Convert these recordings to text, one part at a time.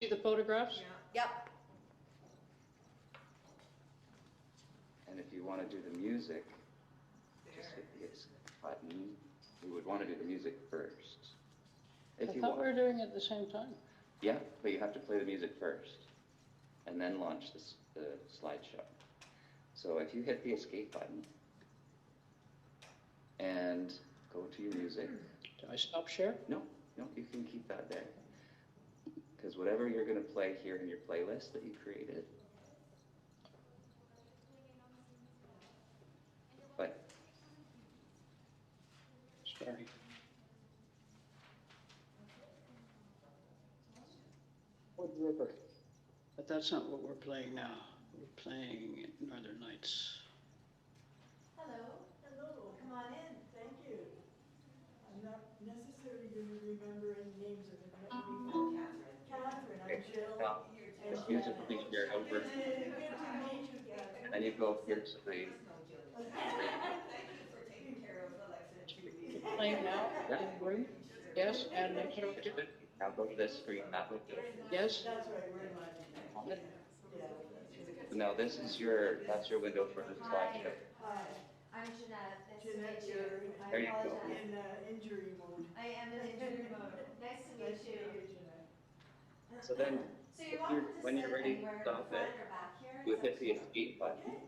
See the photographs? Yep. And if you want to do the music, just hit the button. You would want to do the music first. If I you thought we want, were doing it at the same time. yeah, but you have to play the music first, and then launch the slideshow. So if you hit the escape button and go to your music. Do I stop share? No, you can keep that there. Because whatever you're going to play here in your playlist that you created, but Sorry. Wood River. But that's not what we're playing now. We're playing Northern Lights. Hello. Hello, come on in, thank you. I'm not necessarily going to remember any names of it. Catherine, I'm Jill. this music will be shared over. Good to meet you, Catherine. And then you go here to the. Playing now in the room? Yes, and make sure to do it. Now go to this screen, that would do it. Yes? That's right, we're in London. Yeah. Now this is that's your window for the slideshow. Hi, I'm Jeanette. Nice to Jeanette, meet you. you're I There you go. apologize. in injury mode. I am in injury mode. Nice to meet Nice to you. meet you, Jeanette. So then, So you're welcome to when you're sit ready, anywhere in stop front it. or back here. You would hit the escape button.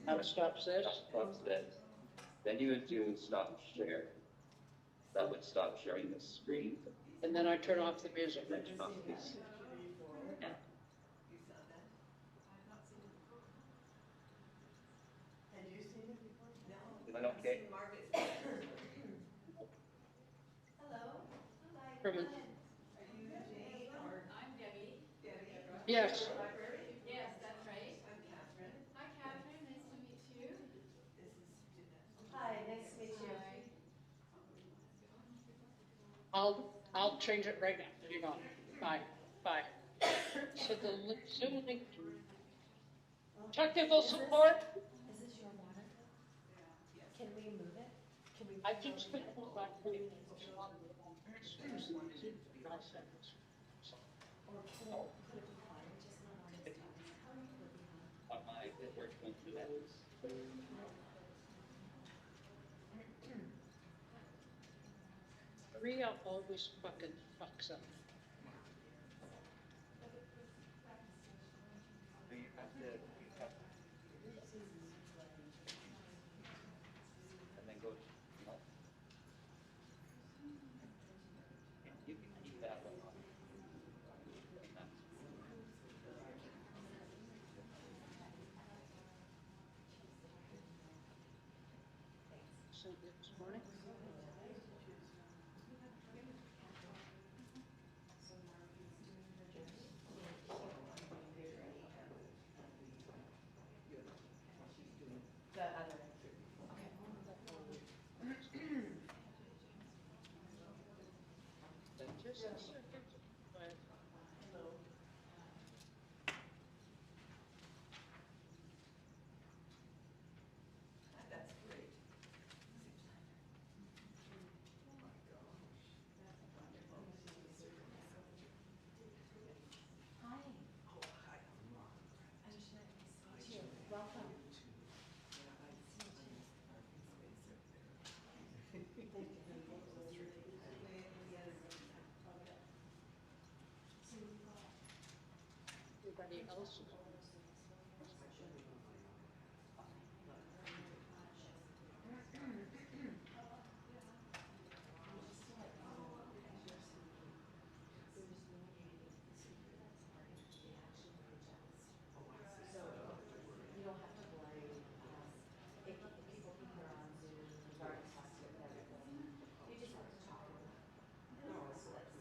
Now it stops this. Stops this. Then you would do stop share. That would stop sharing the screen. And then I turn off the music. Then turn off these. Yeah. Had you seen it before? Is that okay? Hello. Hi. Herman. Are you Jane or? I'm Debbie. Yes. Yes, that's right. I'm Catherine. Hi, Catherine. Nice to meet you. This is Jeanette. Hi, nice to meet you. I'll change it right now. Hang on. Bye. Bye. So the Zoom link. Technical support. Is this your water? Can we move it? Can we? I just put it back. Or could it be fine, just not on this time? On my, it works going through that. Maria always fucking fucks up. So you have to, and then go, no. You can keep that one on. Sent it this morning. The other. Just a second. But That's great. Hi. Oh, hi. I'm Jeanette. Nice to meet you. Welcome. everybody else. You don't have to worry. If people think they're on Zoom, you've already tested everything. You just have to talk to them. So that's.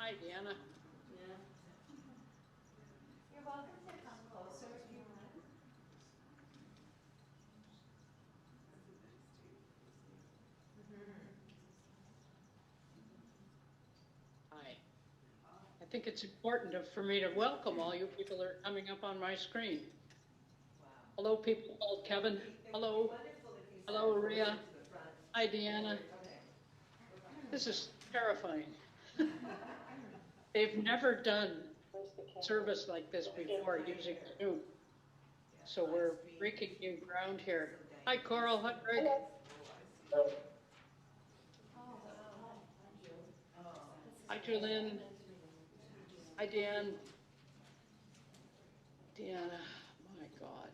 Hi, Deanna. Yeah. You're welcome to come closer if you want. Hi. I think it's important for me to welcome all you people that are coming up on my screen. Wow. Hello, people called Kevin. Hello. Wonderful if you Hello, sat Rhea. closer to the front. Hi, Deanna. Okay. This is terrifying. They've never done service like this before using Zoom. So we're breaking new ground here. Hi, Coral. Hi, Greg. Oh, wow. Hi, Julien. Hi, Dan. Deanna, my God.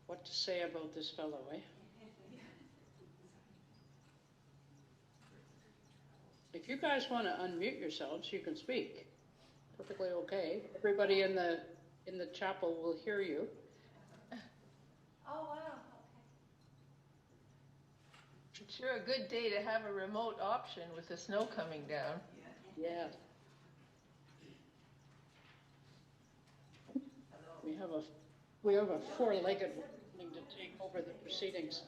What to say about this fellow, eh? If you guys want to unmute yourselves, you can speak. Perfectly okay. Everybody in the chapel will hear you. Oh, wow, okay. Sure, a good day to have a remote option with the snow coming down. Yeah. We have a four-legged one to take over the proceedings.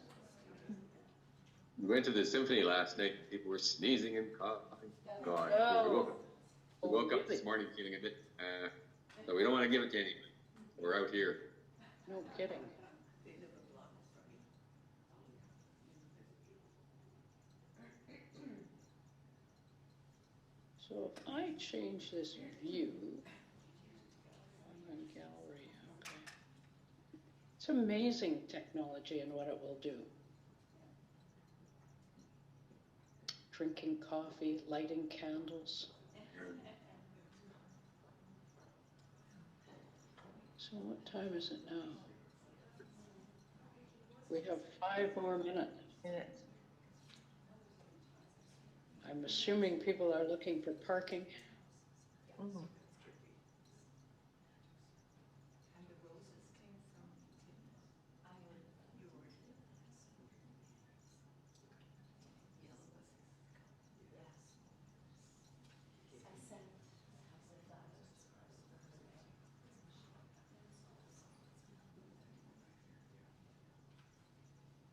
We went to the symphony last night. People were sneezing and coughing. God, Oh. we woke up this morning feeling a bit, so we don't want to give it to anybody. We're out here. No kidding. So if I change this view, I'm in gallery, okay. It's amazing technology and what it will do. Drinking coffee, lighting candles. So what time is it now? We have 5 more minutes. I'm assuming people are looking for parking. Mhm.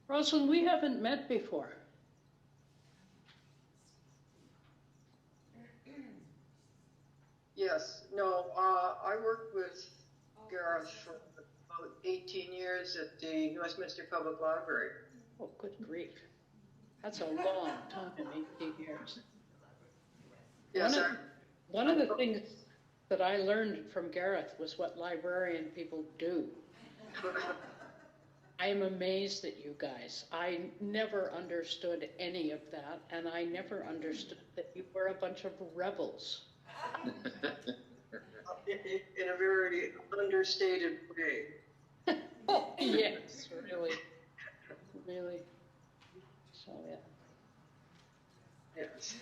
Rosalind, we haven't met before. Yes, no, I worked with Gareth for about 18 years at the Westminster Public Library. Oh, good grief. That's a long time, 18 years. Yes, One of the things that I learned from Gareth was what librarian people do. I am amazed at you guys. I never understood any of that, and I never understood that you were a bunch of rebels. in a very understated way. Oh, yes, really. Really. So, yeah. Yes.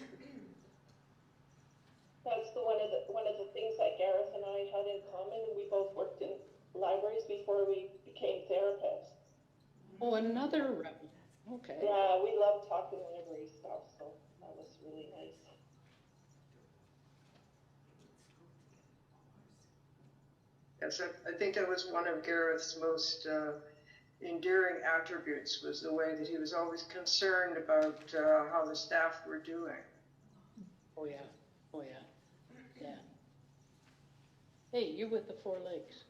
That's one of the things that Gareth and I had in common. We both worked in libraries before we became therapists. Oh, another rebel. Okay. Yeah, we loved talking library stuff, so that was really nice. Yes, I think that was one of Gareth's most endearing attributes, was the way that he was always concerned about how the staff were doing. Oh, yeah. Oh, yeah. Yeah. Hey, you with the 4 legs.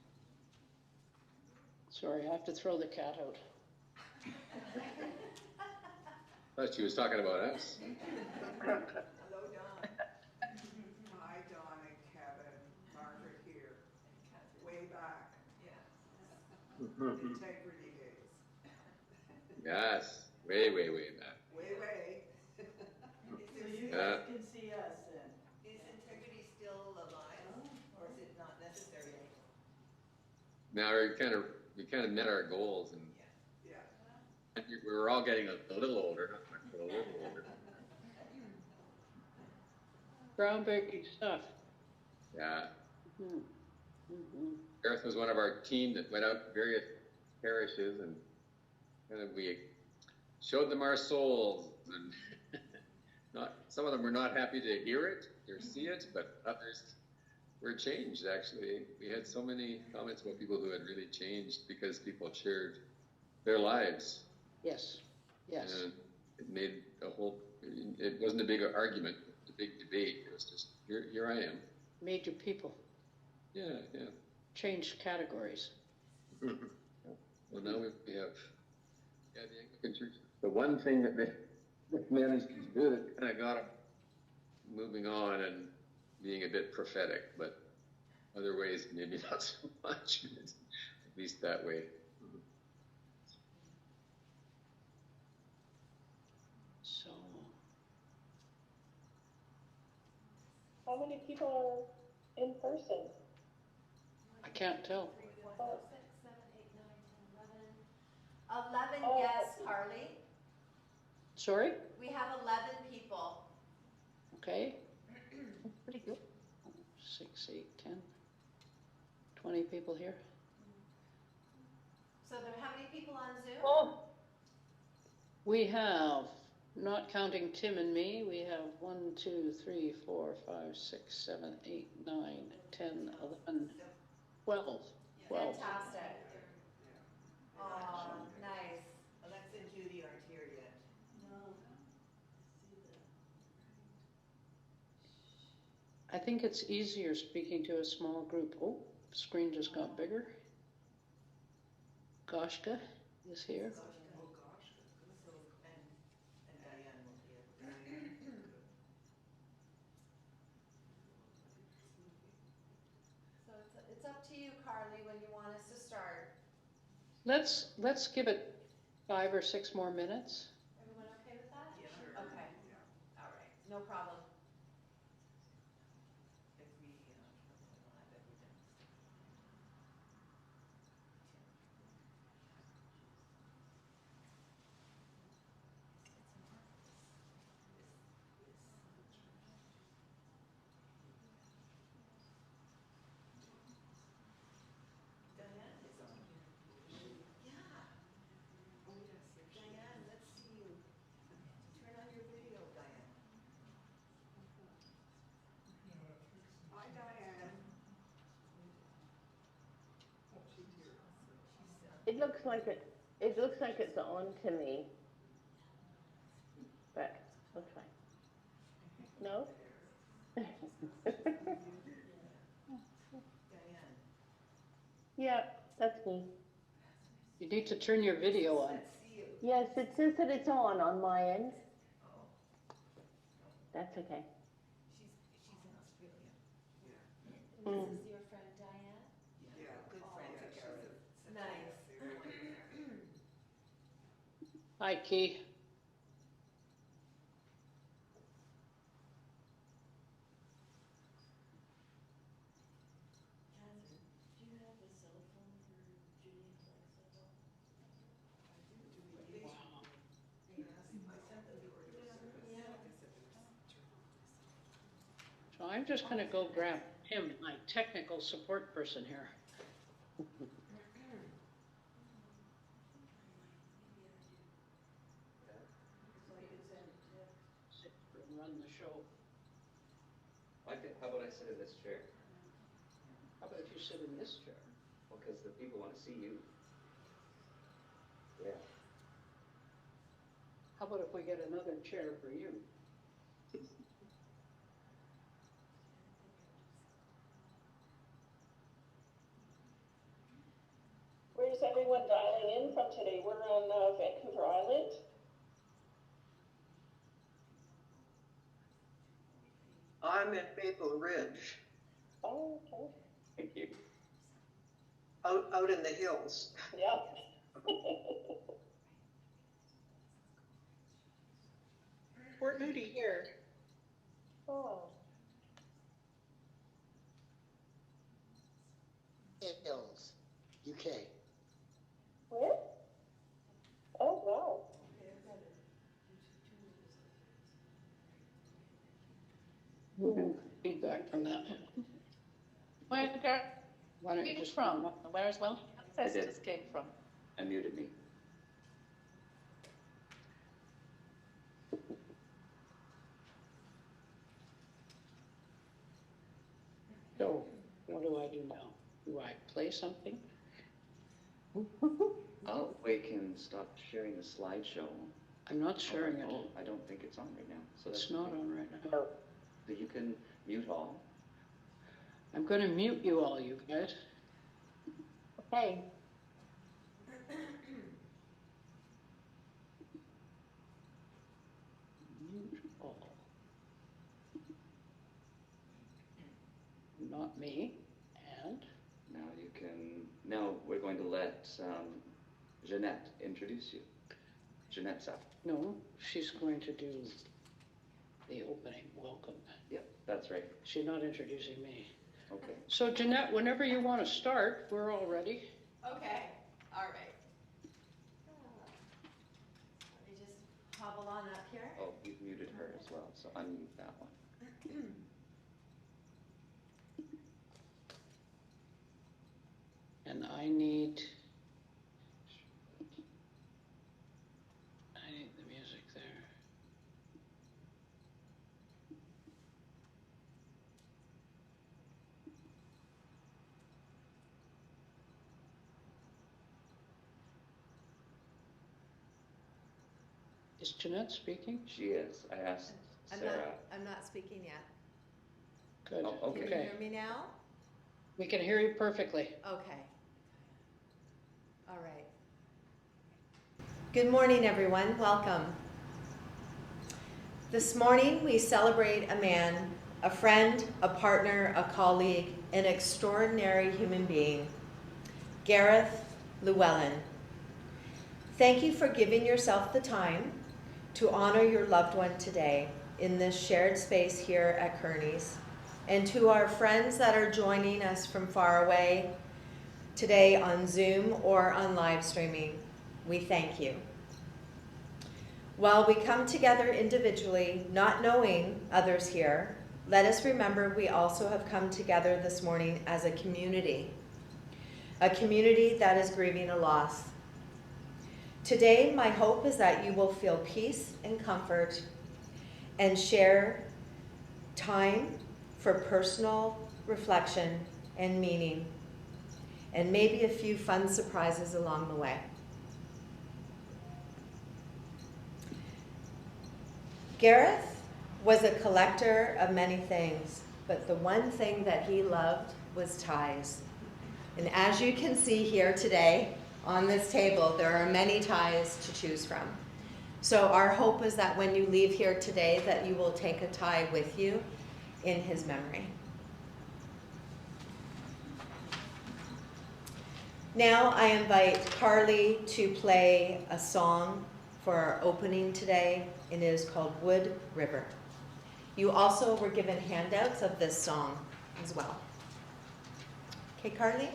Sorry, I have to throw the cat out. Thought she was talking about us. Hello, Don. Hi, Don and Kevin. Margaret here. Way back. Yeah. Integrity days. Yes, way, way, way back. Way. So you guys can see us then. Is integrity still alive, or is it not necessary anymore? Now we kind of met our goals, and Yeah. we were all getting a little older, not much, but a little older. Groundbreaking stuff. Yeah. Mm-hmm. Mm-hmm. Gareth was one of our team that went out to various parishes, and we showed them our souls and some of them were not happy to hear it or see it, but others were changed, actually. We had so many comments about people who had really changed because people shared their lives. Yes, yes. And it made it wasn't a big argument, a big debate. It was just, here I am. Made you people. Yeah. Changed categories. Well, now we have the Anglican Church. The one thing that they managed to do that kind of got them moving on and being a bit prophetic, but other ways maybe not so much, at least that way. So, How many people are in person? I can't tell. 11 Oh. yes, Carly. Sorry? We have 11 people. Okay. Pretty good. 6, 8, 10, 20 people here. So there, how many people on Zoom? Oh. We have, not counting Tim and me, we have 1, 2, 3, 4, 5, 6, 7, 8, 9, 10, 11, 12. 12. Fantastic. Oh, nice. Alexa and Judy aren't here yet. No. I think it's easier speaking to a small group. Oh, screen just got bigger. Goshka is here. Oh, gosh. So, and Diane will be able to. So it's up to you, Carly, when you want us to start. Let's give it 5 or 6 more minutes. Everyone okay with that? Yeah. Sure. Okay. Yeah. All right. No problem. If we, I bet we didn't. Diane is on. Yeah. Oh, yes. Diane, let's see you. Turn on your video, Diane. Hi, Diane. Oh, she's here. It looks like it's on to me, but looks fine. No? Diane. Yeah, that's me. You need to turn your video on. Let's see you. Yes, it says that it's on my end. Oh, That's okay. she's in Australia. And this is your friend Diane? Yeah, good friend to Gareth. Nice. Hi, Key. Catherine, do you have a cell phone for Judy and Alexa? So I'm just going to go grab Tim, my technical support person here. Run the show. How about I sit in this chair? How about if you sit in this chair? Well, because the people want to see you. Yeah. How about if we get another chair for you? Where's everyone dialing in from today? We're on Vancouver Island. I'm in Maple Ridge, Oh, okay. Thank you. out in the hills. Yeah. Port Moody here. Oh, Hills, UK. where? Oh, wow. Feedback from that. Where did Gareth Why don't you came just from? Where as well? I Access did. just came from. Unmuted me. do I do now? Do I play something? Oh, we can stop sharing the slideshow. I'm not sharing it. Oh, I don't think it's on right now. So It's that's not okay. on right now. So you can mute all. I'm going to mute you all, you guys. Okay. Mute all. Not me. And Now we're going to let Jeanette introduce you. Jeanette's up. no, she's going to do the opening welcome. Yep, that's right. She's not introducing me. Okay. So Jeanette, whenever you want to start, we're all ready. Okay, all right. Let me just hobble on up here. Oh, you've muted her as well, so unmute that one. And I need the music there. Is Jeanette speaking? She is. I asked Sarah. I'm not speaking yet. Good. Oh, okay. Can you hear me now? We can hear you perfectly. Okay. All right. Good morning, everyone. Welcome. This morning, we celebrate a man, a friend, a partner, a colleague, an extraordinary human being, Gareth Llewellyn. Thank you for giving yourself the time to honor your loved one today in this shared space here at Kearney's. And to our friends that are joining us from far away today on Zoom or on live streaming, we thank you. While we come together individually, not knowing others here, let us remember we also have come together this morning as a community that is grieving a loss. Today, my hope is that you will feel peace and comfort and share time for personal reflection and meaning, and maybe a few fun surprises along the way. Gareth was a collector of many things, but the one thing that he loved was ties. And as you can see here today on this table, there are many ties to choose from. So our hope is that when you leave here today, that you will take a tie with you in his memory. Now I invite Carly to play a song for our opening today. It is called Wood River. You also were given handouts of this song as well. Okay, Carly?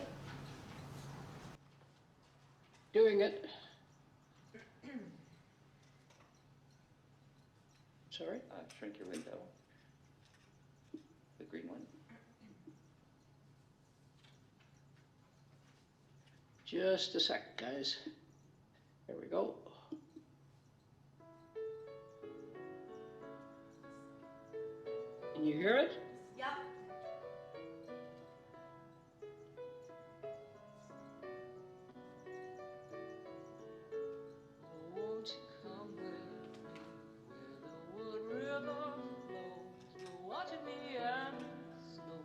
Doing it. Sorry? Shrink your window. The green one. Just a sec, guys. There we go. Can you hear it? Yep. Won't you come with me where the Wood River flows, watching me and the snow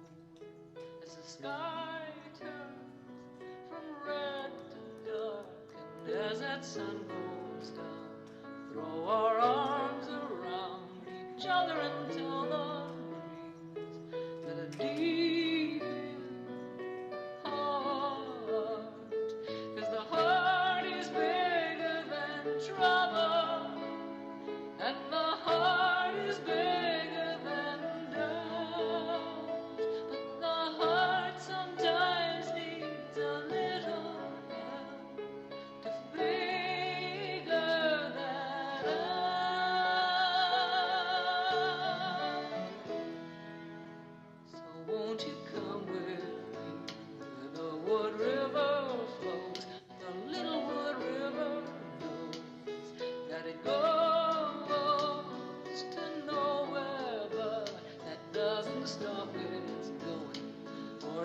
as the sky turns from red to dark, and as that sun goes down, throw our arms around each other and tell the breeze that a deep heart, 'cause the heart is bigger than trouble, and the heart is bigger than doubt, but the heart sometimes needs a little help to figure that out. So won't you come with me where the Wood River flows? The little Wood River knows that it goes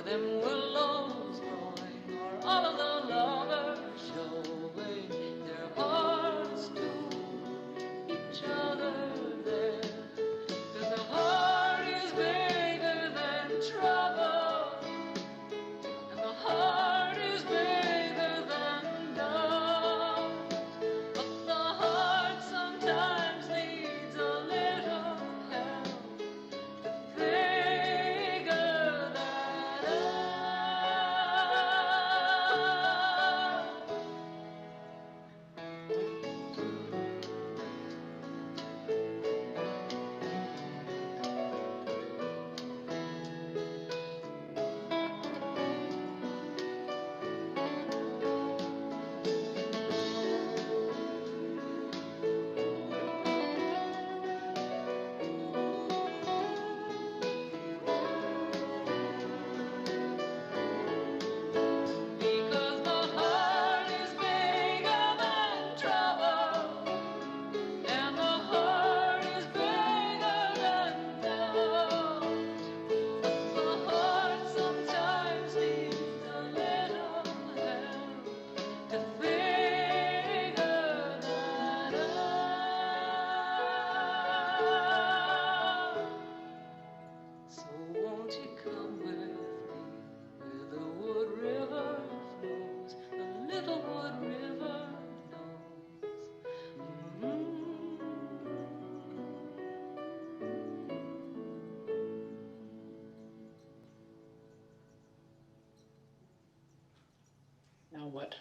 them willows growing, or all of the lovers showing their hearts to each other there. 'Cause the heart is bigger than trouble, and the heart is bigger than love. But the heart sometimes needs a little help to figure that out. Because the heart is bigger than trouble, and the heart is bigger than love. The heart sometimes needs a little help to figure that out. So won't you come with me where the wood river flows, the little wood river knows. Now what?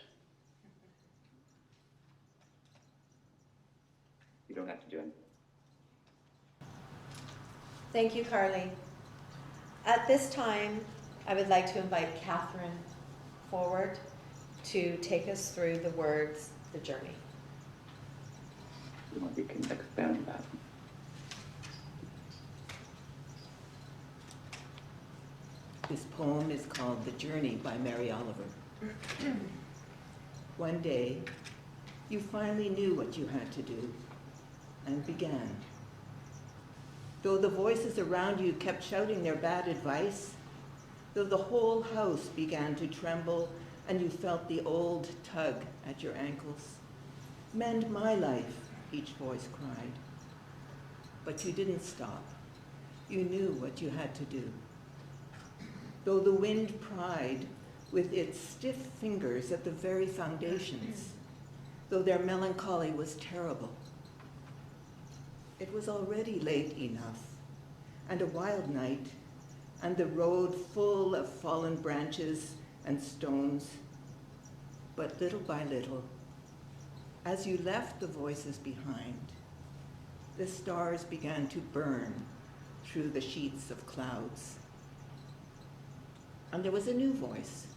You don't have to do anything. Thank you, Carly. At this time, I would like to invite Catherine forward to take us through the words, The Journey. You can expand on that. This poem is called The Journey by Mary Oliver. One day, you finally knew what you had to do and began. Though the voices around you kept shouting their bad advice, though the whole house began to tremble and you felt the old tug at your ankles. Mend my life, each voice cried. But you didn't stop. You knew what you had to do. Though the wind pried with its stiff fingers at the very foundations, though their melancholy was terrible. It was already late enough, and a wild night, and the road full of fallen branches and stones. But little by little, as you left the voices behind, the stars began to burn through the sheets of clouds. And there was a new voice,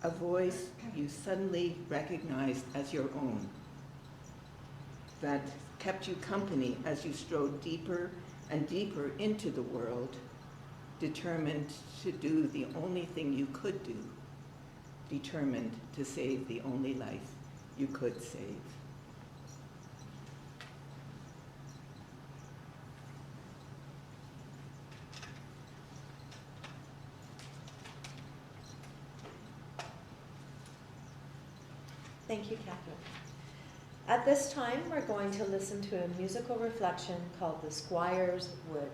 a voice you suddenly recognized as your own, that kept you company as you strode deeper and deeper into the world, determined to do the only thing you could do, determined to save the only life you could save. Thank you, Catherine. At this time, we're going to listen to a musical reflection called The Squire's Wood.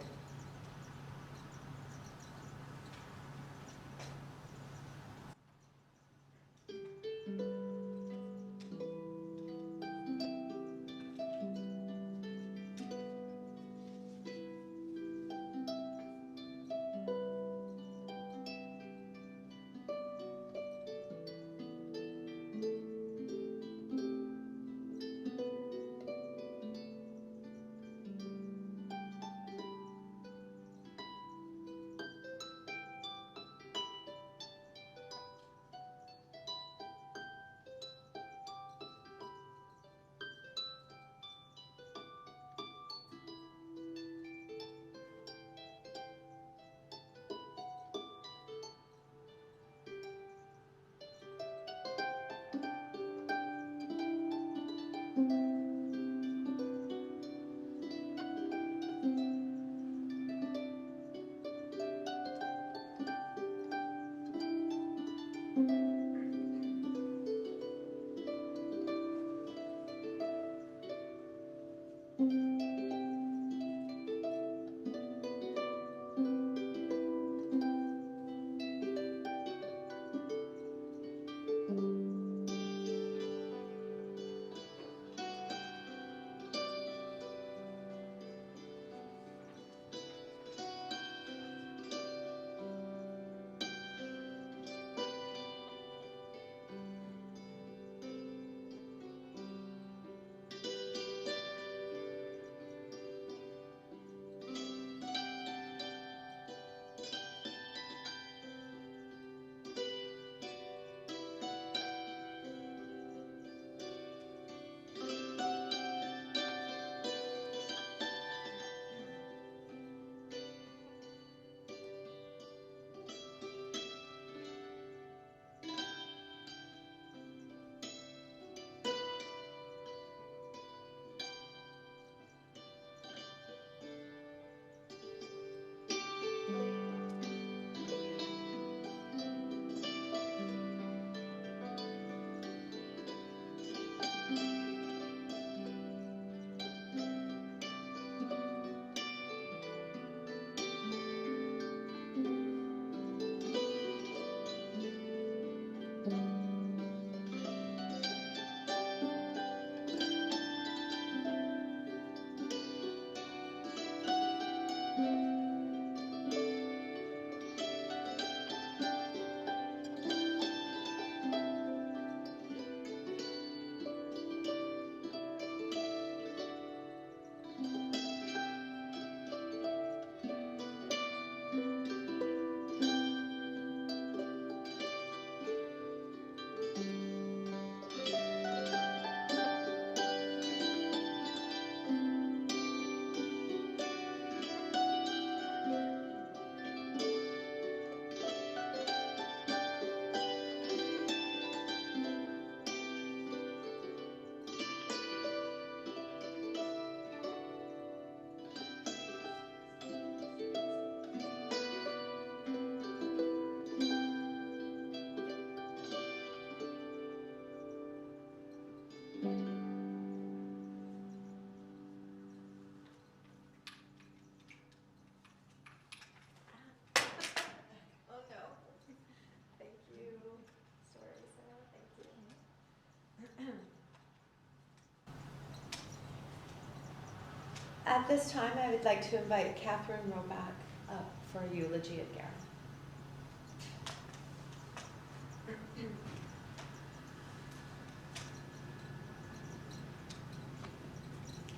At this time, I would like to invite Catherine Roback up for a eulogy of Gareth.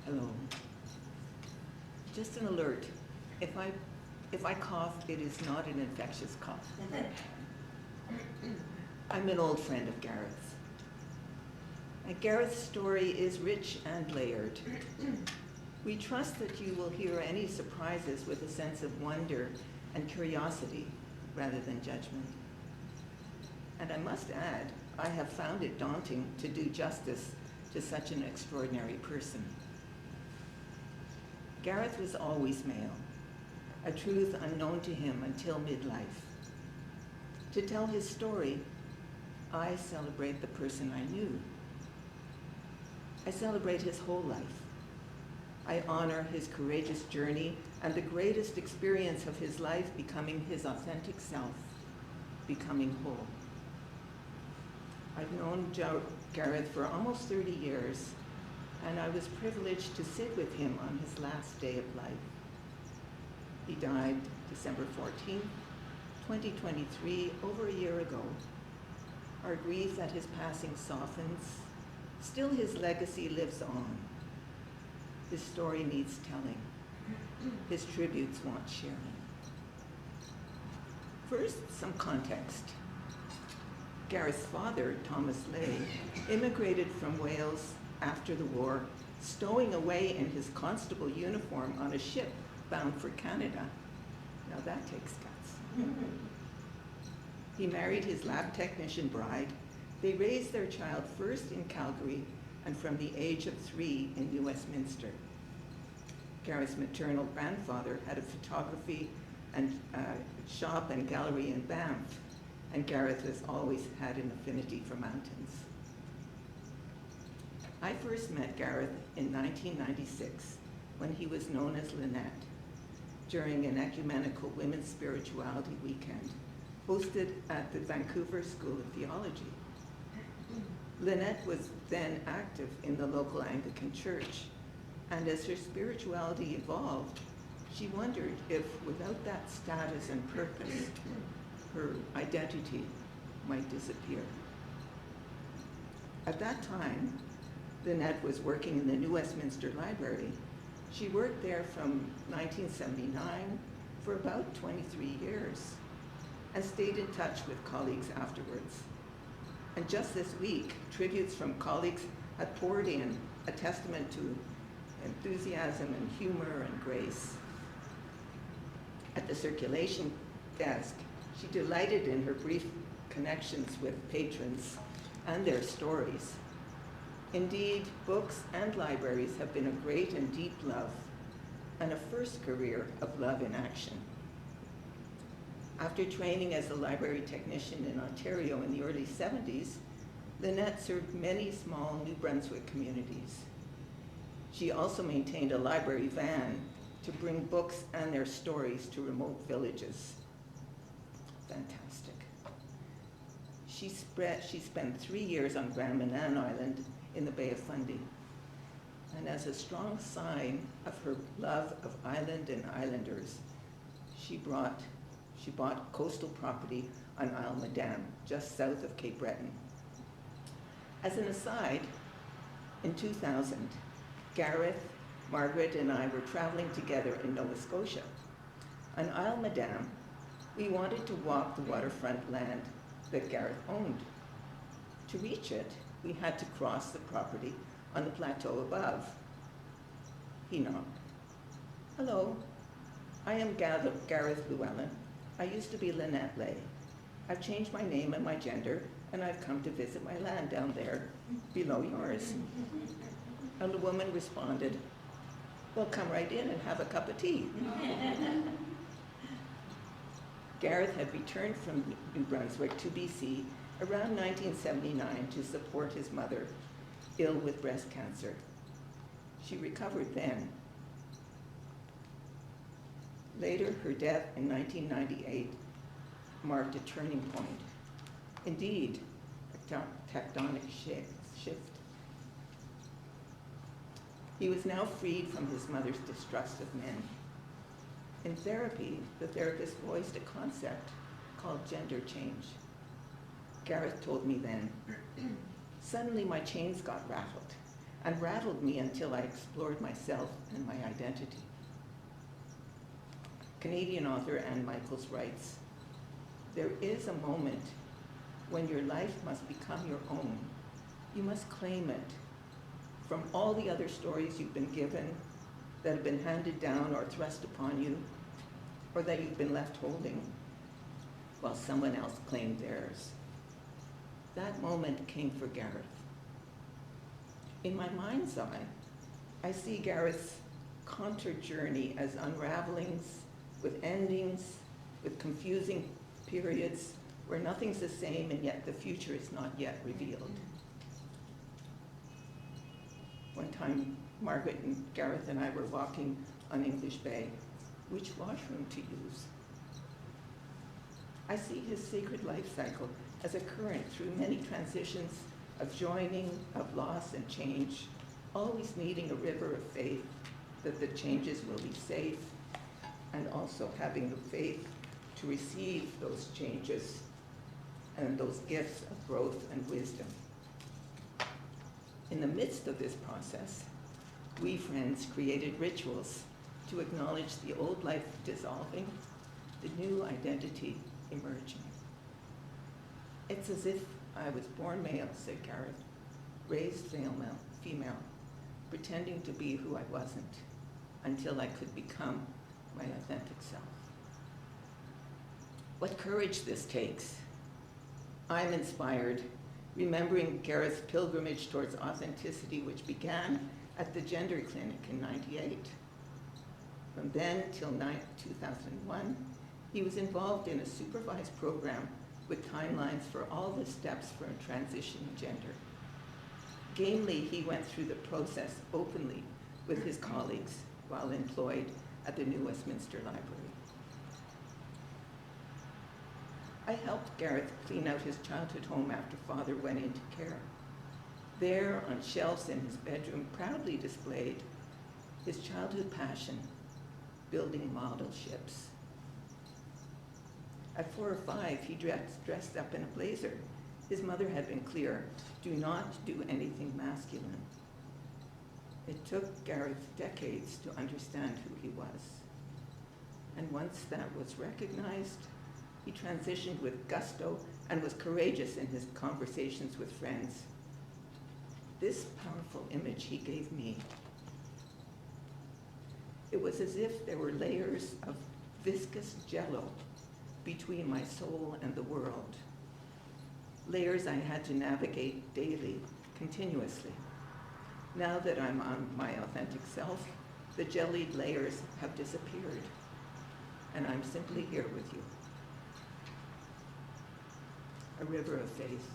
Hello. Just an alert. If I cough, it is not an infectious cough. I'm an old friend of Gareth's. And Gareth's story is rich and layered. We trust that you will hear any surprises with a sense of wonder and curiosity rather than judgment. And I must add, I have found it daunting to do justice to such an extraordinary person. Gareth was always male, a truth unknown to him until midlife. To tell his story, I celebrate the person I knew. I celebrate his whole life. I honor his courageous journey and the greatest experience of his life, becoming his authentic self, becoming whole. I've known Gareth for almost 30 years, and I was privileged to sit with him on his last day of life. He died December 14th, 2023, over a year ago. Our grief at his passing softens. Still, his legacy lives on. His story needs telling. His tributes want sharing. First, some context. Gareth's father, Thomas Lay, immigrated from Wales after the war, stowing away in his constable uniform on a ship bound for Canada. Now that takes guts. He married his lab technician bride. They raised their child first in Calgary and from the age of 3 in New Westminster. Gareth's maternal grandfather had a photography and shop and gallery in Banff, and Gareth has always had an affinity for mountains. I first met Gareth in 1996 when he was known as Lynette during an ecumenical women's spirituality weekend hosted at the Vancouver School of Theology. Lynette was then active in the local Anglican Church, and as her spirituality evolved, she wondered if without that status and purpose, her identity might disappear. At that time, Lynette was working in the New Westminster Library. She worked there from 1979 for about 23 years and stayed in touch with colleagues afterwards. And just this week, tributes from colleagues had poured in, a testament to enthusiasm and humor and grace. At the circulation desk, she delighted in her brief connections with patrons and their stories. Indeed, books and libraries have been a great and deep love, and a first career of love in action. After training as a library technician in Ontario in the early 70s, Lynette served many small New Brunswick communities. She also maintained a library van to bring books and their stories to remote villages. Fantastic. She spent 3 years on Grand Manan Island in the Bay of Fundy. And as a strong sign of her love of island and islanders, she bought coastal property on Isle Madame, just south of Cape Breton. As an aside, in 2000, Gareth, Margaret, and I were traveling together in Nova Scotia. On Isle Madame, we wanted to walk the waterfront land that Gareth owned. To reach it, we had to cross the property on the plateau above. He knocked. Hello, I am Gareth Llewellyn. I used to be Lynette Lay. I've changed my name and my gender, and I've come to visit my land down there below yours. And the woman responded, well, come right in and have a cup of tea. Gareth had returned from New Brunswick to BC around 1979 to support his mother, ill with breast cancer. She recovered then. Later, her death in 1998 marked a turning point. Indeed, a tectonic shift. He was now freed from his mother's distrust of men. In therapy, the therapist voiced a concept called gender change. Gareth told me then, suddenly my chains got rattled, and rattled me until I explored myself and my identity. Canadian author Anne Michaels writes, there is a moment when your life must become your own. You must claim it from all the other stories you've been given, that have been handed down or thrust upon you, or that you've been left holding while someone else claimed theirs. That moment came for Gareth. In my mind's eye, I see Gareth's contour journey as unravelings with endings, with confusing periods where nothing's the same and yet the future is not yet revealed. One time, Margaret and Gareth and I were walking on English Bay. Which washroom to use? I see his sacred life cycle as a current through many transitions of joining, of loss and change, always needing a river of faith that the changes will be safe, and also having the faith to receive those changes and those gifts of growth and wisdom. In the midst of this process, we friends created rituals to acknowledge the old life dissolving, the new identity emerging. It's as if I was born male, said Gareth, raised female, pretending to be who I wasn't, until I could become my authentic self. What courage this takes. I'm inspired, remembering Gareth's pilgrimage towards authenticity, which began at the gender clinic in '98. From then till 2001, he was involved in a supervised program with timelines for all the steps for transitioning gender. Gamely, he went through the process openly with his colleagues while employed at the New Westminster Library. I helped Gareth clean out his childhood home after father went into care. There, on shelves in his bedroom, proudly displayed his childhood passion, building model ships. At 4 or 5, he dressed up in a blazer. His mother had been clear, do not do anything masculine. It took Gareth decades to understand who he was. And once that was recognized, he transitioned with gusto and was courageous in his conversations with friends. This powerful image he gave me, it was as if there were layers of viscous jello between my soul and the world. Layers I had to navigate daily, continuously. Now that I'm on my authentic self, the jellied layers have disappeared, and I'm simply here with you. A river of faith.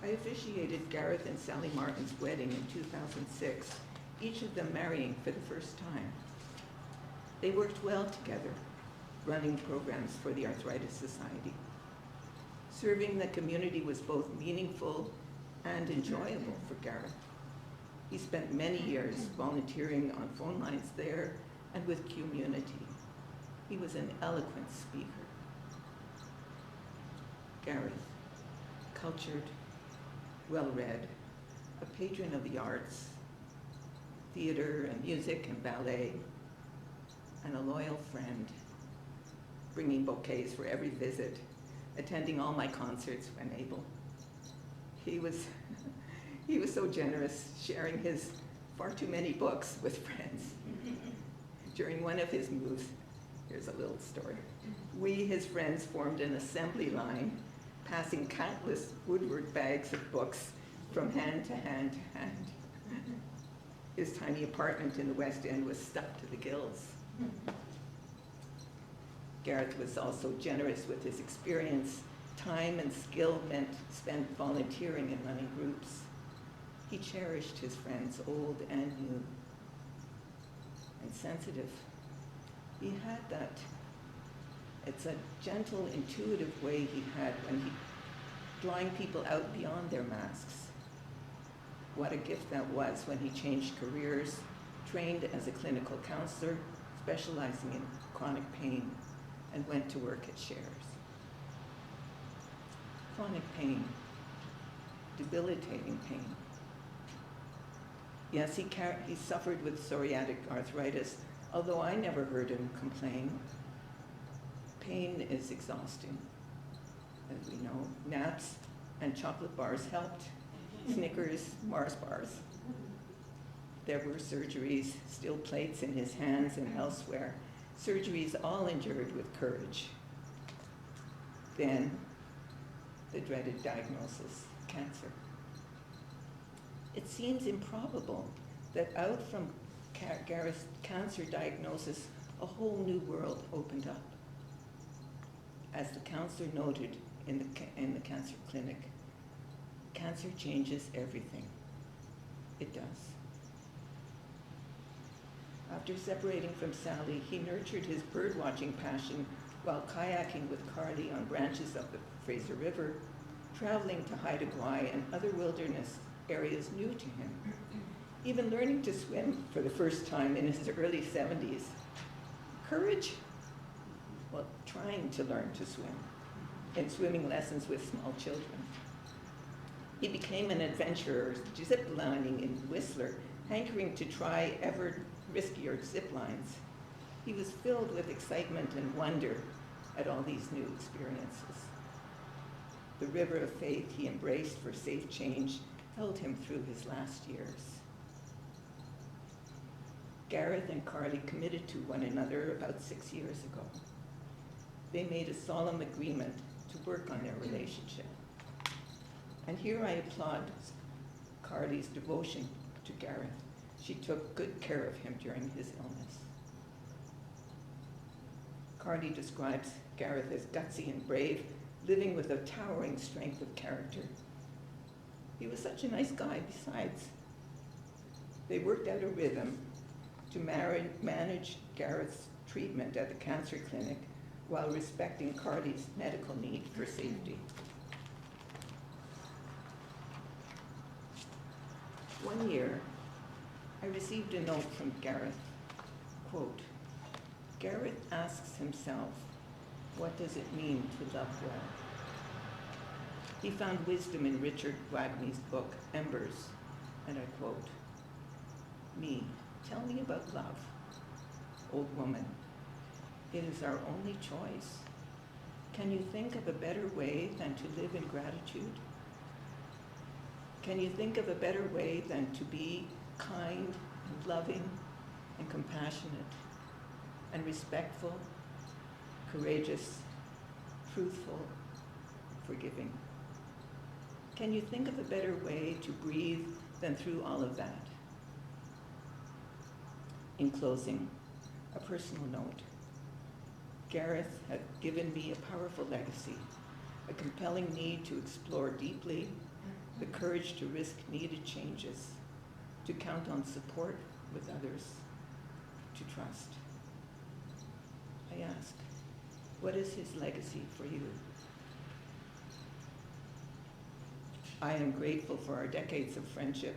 I officiated Gareth and Sally Martin's wedding in 2006, each of them marrying for the first time. They worked well together, running programs for the Arthritis Society. Serving the community was both meaningful and enjoyable for Gareth. He spent many years volunteering on phone lines there and with community. He was an eloquent speaker. Gareth, cultured, well-read, a patron of the arts, theater and music and ballet, and a loyal friend, bringing bouquets for every visit, attending all my concerts when able. He was so generous, sharing his far too many books with friends. During one of his moves, here's a little story. We, his friends, formed an assembly line, passing countless Woodward bags of books from hand to hand to hand. His tiny apartment in the West End was stuffed to the gills. Gareth was also generous with his experience, time and skill spent volunteering and running groups. He cherished his friends, old and new, and sensitive. He had that, it's a gentle, intuitive way he had when he, drawing people out beyond their masks. What a gift that was when he changed careers, trained as a clinical counselor, specializing in chronic pain, and went to work at Shares. Chronic pain, debilitating pain. Yes, he suffered with psoriatic arthritis, although I never heard him complain. Pain is exhausting, as we know. Naps and chocolate bars helped. Snickers, Mars bars. There were surgeries, steel plates in his hands and elsewhere. Surgeries all endured with courage. Then, the dreaded diagnosis, cancer. It seems improbable that out from Gareth's cancer diagnosis, a whole new world opened up. As the counselor noted in the cancer clinic, cancer changes everything. It does. After separating from Sally, he nurtured his birdwatching passion while kayaking with Carly on branches of the Fraser River, traveling to Haida Gwaii and other wilderness areas new to him, even learning to swim for the first time in his early 70s. Courage? Well, trying to learn to swim, in swimming lessons with small children. He became an adventurer, zip-lining in Whistler, hankering to try ever riskier zip lines. He was filled with excitement and wonder at all these new experiences. The river of faith he embraced for safe change held him through his last years. Gareth and Carly committed to one another about 6 years ago. They made a solemn agreement to work on their relationship. And here I applaud Carly's devotion to Gareth. She took good care of him during his illness. Carly describes Gareth as gutsy and brave, living with a towering strength of character. He was such a nice guy besides. They worked out a rhythm to manage Gareth's treatment at the cancer clinic while respecting Carly's medical need for safety. One year, I received a note from Gareth. Quote, Gareth asks himself, what does it mean to love well? He found wisdom in Richard Wagney's book, Embers, and I quote, me, tell me about love. Old woman, it is our only choice. Can you think of a better way than to live in gratitude? Can you think of a better way than to be kind and loving and compassionate and respectful, courageous, truthful, forgiving? Can you think of a better way to breathe than through all of that? In closing, a personal note. Gareth had given me a powerful legacy, a compelling need to explore deeply, the courage to risk needed changes, to count on support with others, to trust. I ask, what is his legacy for you? I am grateful for our decades of friendship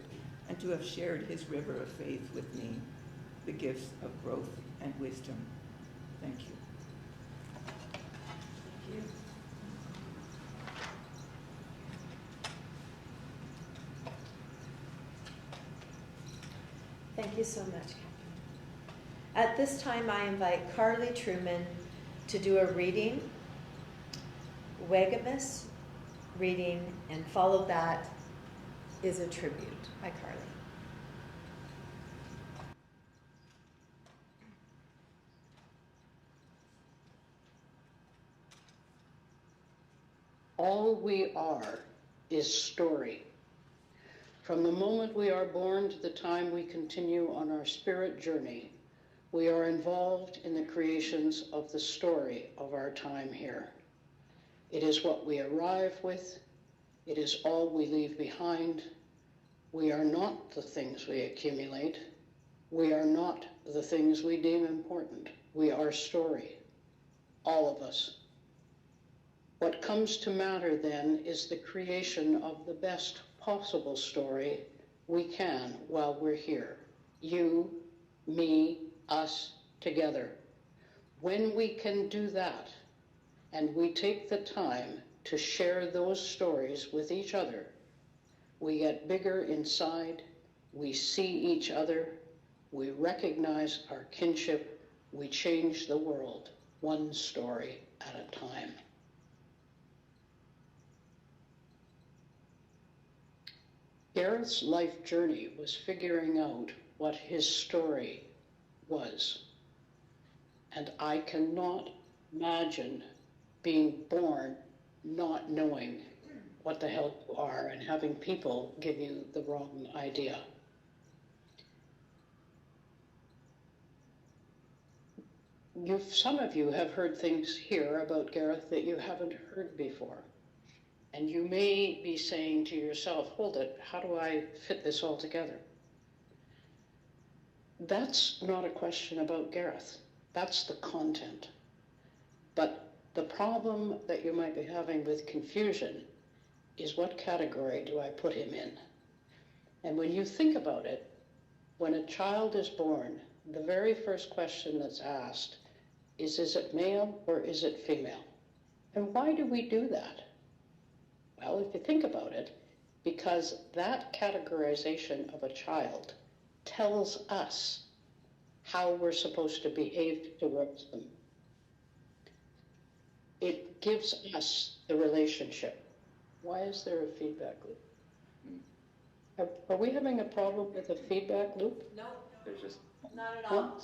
and to have shared his river of faith with me, the gifts of growth and wisdom. Thank you. Thank you. Thank you so much, Catherine. At this time, I invite Carly Truman to do a reading, Wegamus reading, and follow that is a tribute by Carly. All we are is story. From the moment we are born to the time we continue on our spirit journey, we are involved in the creations of the story of our time here. It is what we arrive with. It is all we leave behind. We are not the things we accumulate. We are not the things we deem important. We are story, all of us. What comes to matter then is the creation of the best possible story we can while we're here. You, me, us, together. When we can do that, and we take the time to share those stories with each other, we get bigger inside, we see each other, we recognize our kinship, we change the world, one story at a time. Gareth's life journey was figuring out what his story was. And I cannot imagine being born not knowing what the hell you are and having people give you the wrong idea. Some of you have heard things here about Gareth that you haven't heard before. And you may be saying to yourself, hold it, how do I fit this all together? That's not a question about Gareth. That's the content. But the problem that you might be having with confusion is, what category do I put him in? And when you think about it, when a child is born, the very first question that's asked is it male or is it female? And why do we do that? Well, if you think about it, because that categorization of a child tells us how we're supposed to behave towards them. It gives us the relationship. Why is there a feedback loop? Are we having a problem with a feedback loop? No, There's just, not at all.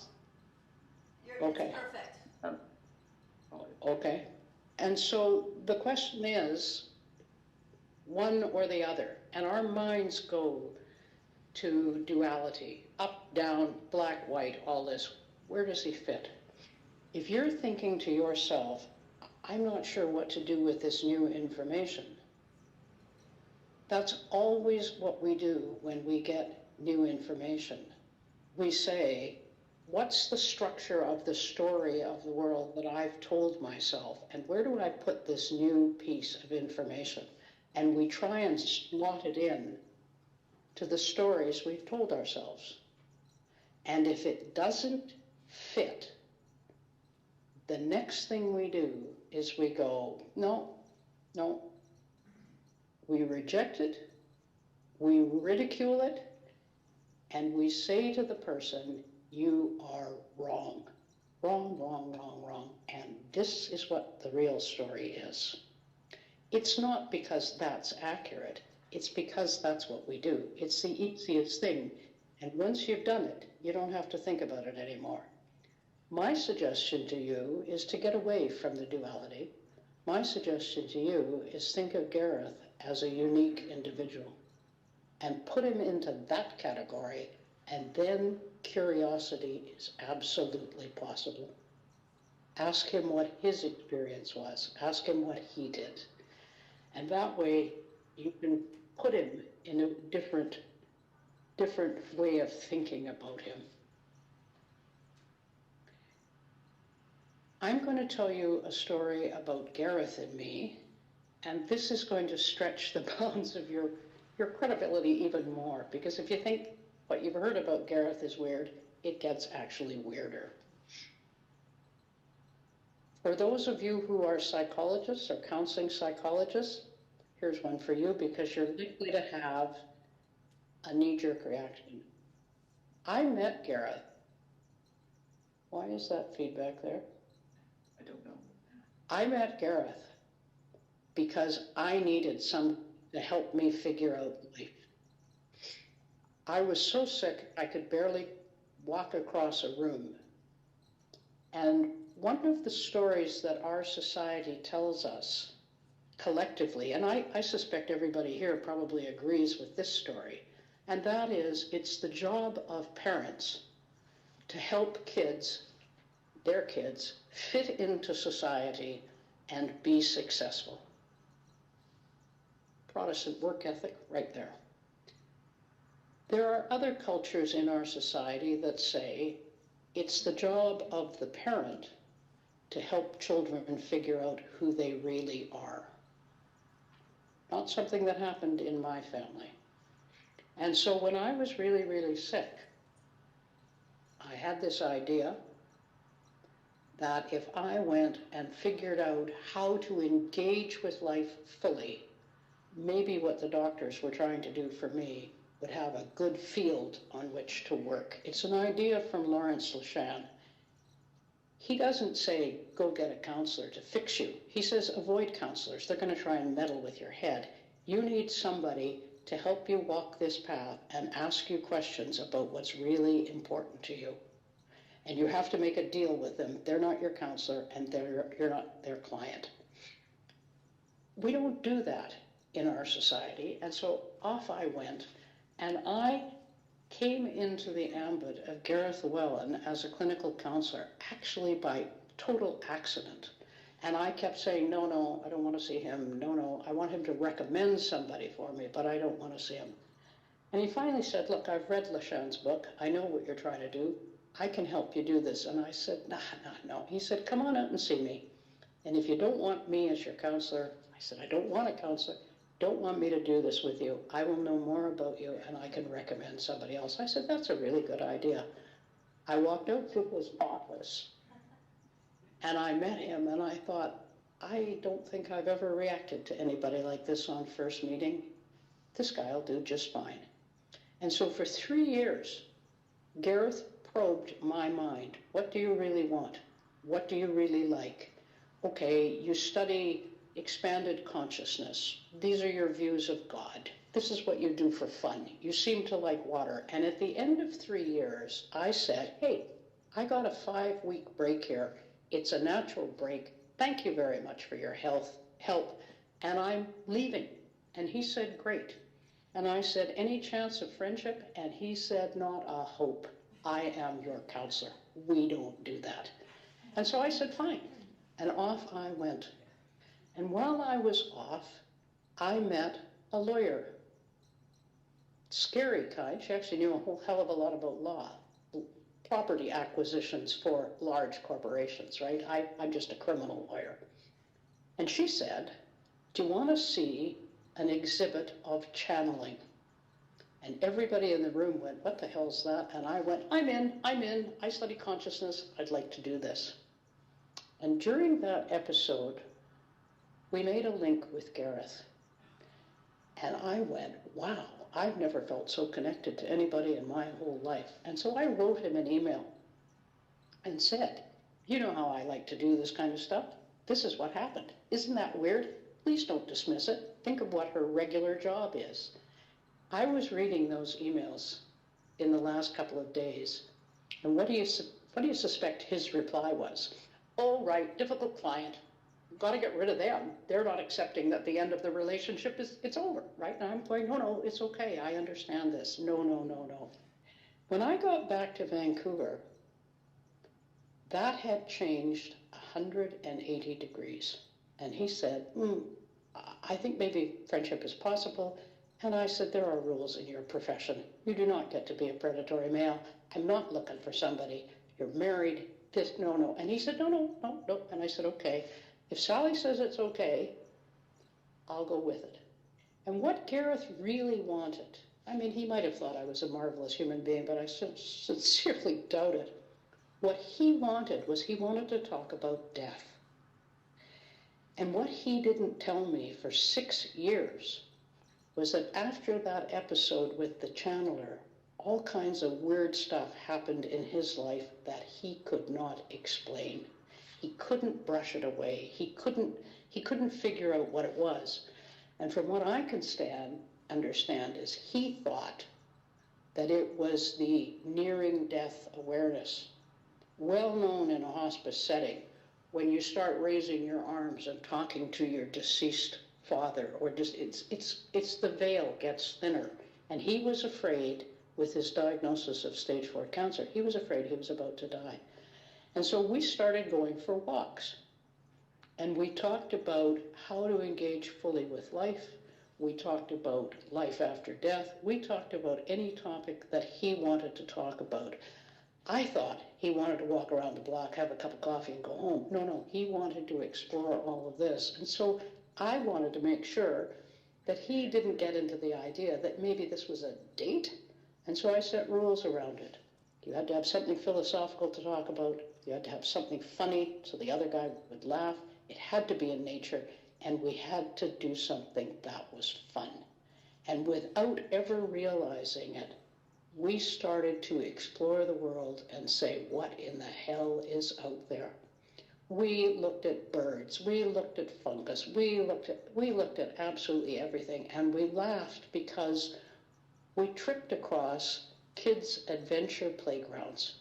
Okay. It's perfect. Okay. And so the question is, one or the other. And our minds go to duality, up, down, black, white, all this. Where does he fit? If you're thinking to yourself, I'm not sure what to do with this new information, that's always what we do when we get new information. We say, what's the structure of the story of the world that I've told myself, and where do I put this new piece of information? And we try and slot it in to the stories we've told ourselves. And if it doesn't fit, the next thing we do is we go, no. We reject it, we ridicule it, and we say to the person, you are wrong. Wrong, wrong, wrong, wrong. And this is what the real story is. It's not because that's accurate. It's because that's what we do. It's the easiest thing. And once you've done it, you don't have to think about it anymore. My suggestion to you is to get away from the duality. My suggestion to you is think of Gareth as a unique individual and put him into that category, and then curiosity is absolutely possible. Ask him what his experience was. Ask him what he did. And that way you can put him in a different way of thinking about him. I'm going to tell you a story about Gareth and me, and this is going to stretch the bounds of your credibility even more, because if you think what you've heard about Gareth is weird, it gets actually weirder. For those of you who are psychologists or counseling psychologists, here's one for you, because you're likely to have a knee-jerk reaction. I met Gareth. Why is that feedback there? I don't know. I met Gareth because I needed someone to help me figure out life. I was so sick I could barely walk across a room. And one of the stories that our society tells us collectively, and I suspect everybody here probably agrees with this story, and that is, it's the job of parents to help kids, their kids, fit into society and be successful. Protestant work ethic right there. There are other cultures in our society that say it's the job of the parent to help children figure out who they really are. Not something that happened in my family. And so when I was really, really sick, I had this idea that if I went and figured out how to engage with life fully, maybe what the doctors were trying to do for me would have a good field on which to work. It's an idea from Lawrence Lashan. He doesn't say, go get a counselor to fix you. He says, avoid counselors. They're going to try and meddle with your head. You need somebody to help you walk this path and ask you questions about what's really important to you. And you have to make a deal with them. They're not your counselor, and you're not their client. We don't do that in our society, and so off I went, and I came into the ambit of Gareth Llewellyn as a clinical counselor, actually by total accident. And I kept saying, no, I don't want to see him. No, I want him to recommend somebody for me, but I don't want to see him. And he finally said, look, I've read Lashan's book. I know what you're trying to do. I can help you do this. And I said, no. He said, come on out and see me. And if you don't want me as your counselor, I said, I don't want a counselor. Don't want me to do this with you. I will know more about you and I can recommend somebody else. I said, that's a really good idea. I walked out to his office and I met him and I thought, I don't think I've ever reacted to anybody like this on first meeting. This guy will do just fine. And so for 3 years, Gareth probed my mind. What do you really want? What do you really like? Okay, you study expanded consciousness. These are your views of God. This is what you do for fun. You seem to like water. And at the end of 3 years, I said, hey, I got a 5-week break here. It's a natural break. Thank you very much for your help. And I'm leaving. And he said, great. And I said, any chance of friendship? And he said, not a hope. I am your counselor. We don't do that. And so I said, fine. And off I went. And while I was off, I met a lawyer. Scary kind. She actually knew a whole hell of a lot about law. Property acquisitions for large corporations, right? I'm just a criminal lawyer. And she said, do you want to see an exhibit of channeling? And everybody in the room went, what the hell's that? And I went, I'm in. I study consciousness. I'd like to do this. And during that episode, we made a link with Gareth. And I went, wow, I've never felt so connected to anybody in my whole life. And so I wrote him an email and said, you know how I like to do this kind of stuff? This is what happened. Isn't that weird? Please don't dismiss it. Think of what her regular job is. I was reading those emails in the last couple of days. And what do you suspect his reply was? Oh, right, difficult client. Got to get rid of them. They're not accepting that the end of the relationship it's over, right? And I'm going, no, it's okay. I understand this. No. When I got back to Vancouver, that had changed 180 degrees. And he said, I think maybe friendship is possible. And I said, there are rules in your profession. You do not get to be a predatory male. I'm not looking for somebody. You're married. No. And he said, no. And I said, okay. If Sally says it's okay, I'll go with it. And what Gareth really wanted, I mean, he might have thought I was a marvelous human being, but I sincerely doubt it. What he wanted was he wanted to talk about death. And what he didn't tell me for 6 years was that after that episode with the channeler, all kinds of weird stuff happened in his life that he could not explain. He couldn't brush it away. He couldn't figure out what it was. And from what I can understand is he thought that it was the nearing death awareness, well known in a hospice setting, when you start raising your arms and talking to your deceased father, or just it's the veil gets thinner. And he was afraid, with his diagnosis of stage 4 cancer, he was afraid he was about to die. And so we started going for walks. And we talked about how to engage fully with life. We talked about life after death. We talked about any topic that he wanted to talk about. I thought he wanted to walk around the block, have a cup of coffee, and go home. No, he wanted to explore all of this. And so I wanted to make sure that he didn't get into the idea that maybe this was a date. And so I set rules around it. You had to have something philosophical to talk about. You had to have something funny so the other guy would laugh. It had to be in nature, and we had to do something that was fun. And without ever realizing it, we started to explore the world and say, what in the hell is out there? We looked at birds, we looked at fungus, we looked at absolutely everything, and we laughed because we tripped across kids' adventure playgrounds.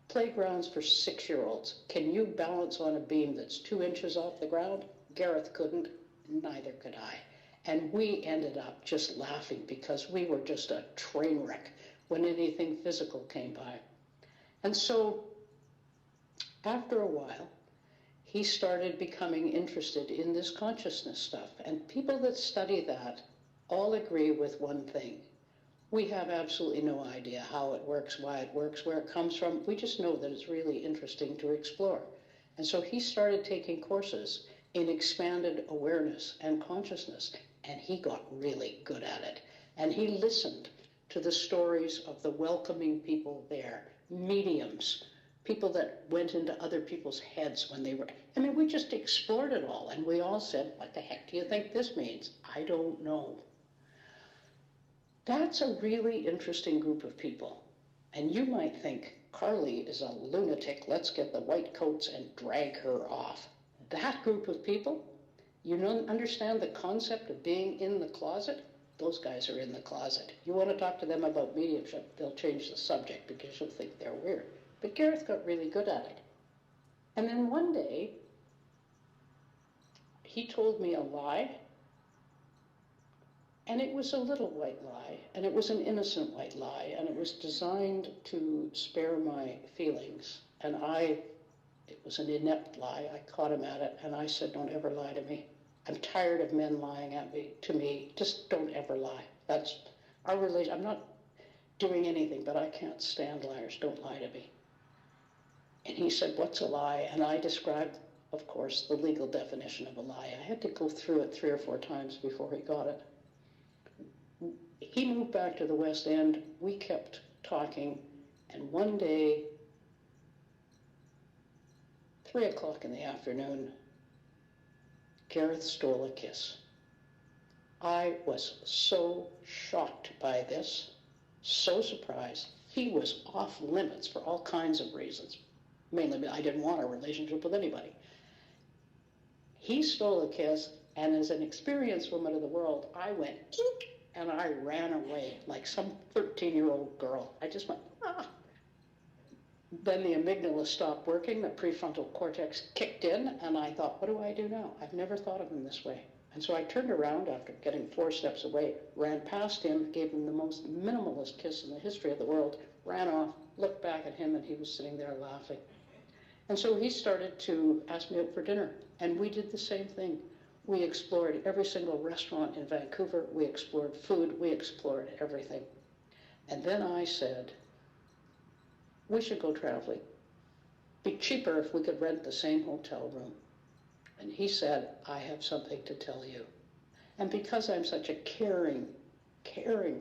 Playgrounds for 6-year-olds. Can you balance on a beam that's 2 inches off the ground? Gareth couldn't, neither could I. And we ended up just laughing because we were just a train wreck when anything physical came by. And so, after a while, he started becoming interested in this consciousness stuff. And people that study that all agree with one thing. We have absolutely no idea how it works, why it works, where it comes from. We just know that it's really interesting to explore. And so he started taking courses in expanded awareness and consciousness, and he got really good at it. And he listened to the stories of the welcoming people there, mediums, people that went into other people's heads when they were, I mean, we just explored it all, and we all said, what the heck do you think this means? I don't know. That's a really interesting group of people. And you might think, Carly is a lunatic, let's get the white coats and drag her off. That group of people, you don't understand the concept of being in the closet? Those guys are in the closet. You want to talk to them about mediumship, they'll change the subject because you'll think they're weird. But Gareth got really good at it. And then one day, he told me a lie. And it was a little white lie, and it was an innocent white lie, and it was designed to spare my feelings. And it was an inept lie. I caught him at it, and I said, don't ever lie to me. I'm tired of men lying to me. Just don't ever lie. That's our relation. I'm not doing anything, but I can't stand liars. Don't lie to me. And he said, what's a lie? And I described, of course, the legal definition of a lie. I had to go through it 3 or 4 times before he got it. He moved back to the West End. We kept talking, and one day, 3 o'clock in the afternoon, Gareth stole a kiss. I was so shocked by this, so surprised. He was off limits for all kinds of reasons. Mainly, I didn't want a relationship with anybody. He stole a kiss, and as an experienced woman of the world, I went, eek, and I ran away like some 13-year-old girl. I just went, ah. Then the amygdala stopped working, the prefrontal cortex kicked in, and I thought, what do I do now? I've never thought of him this way. And so I turned around after getting 4 steps away, ran past him, gave him the most minimalist kiss in the history of the world, ran off, looked back at him, and he was sitting there laughing. And so he started to ask me out for dinner, and we did the same thing. We explored every single restaurant in Vancouver. We explored food. We explored everything. And then I said, we should go traveling. Be cheaper if we could rent the same hotel room. And he said, I have something to tell you. And because I'm such a caring,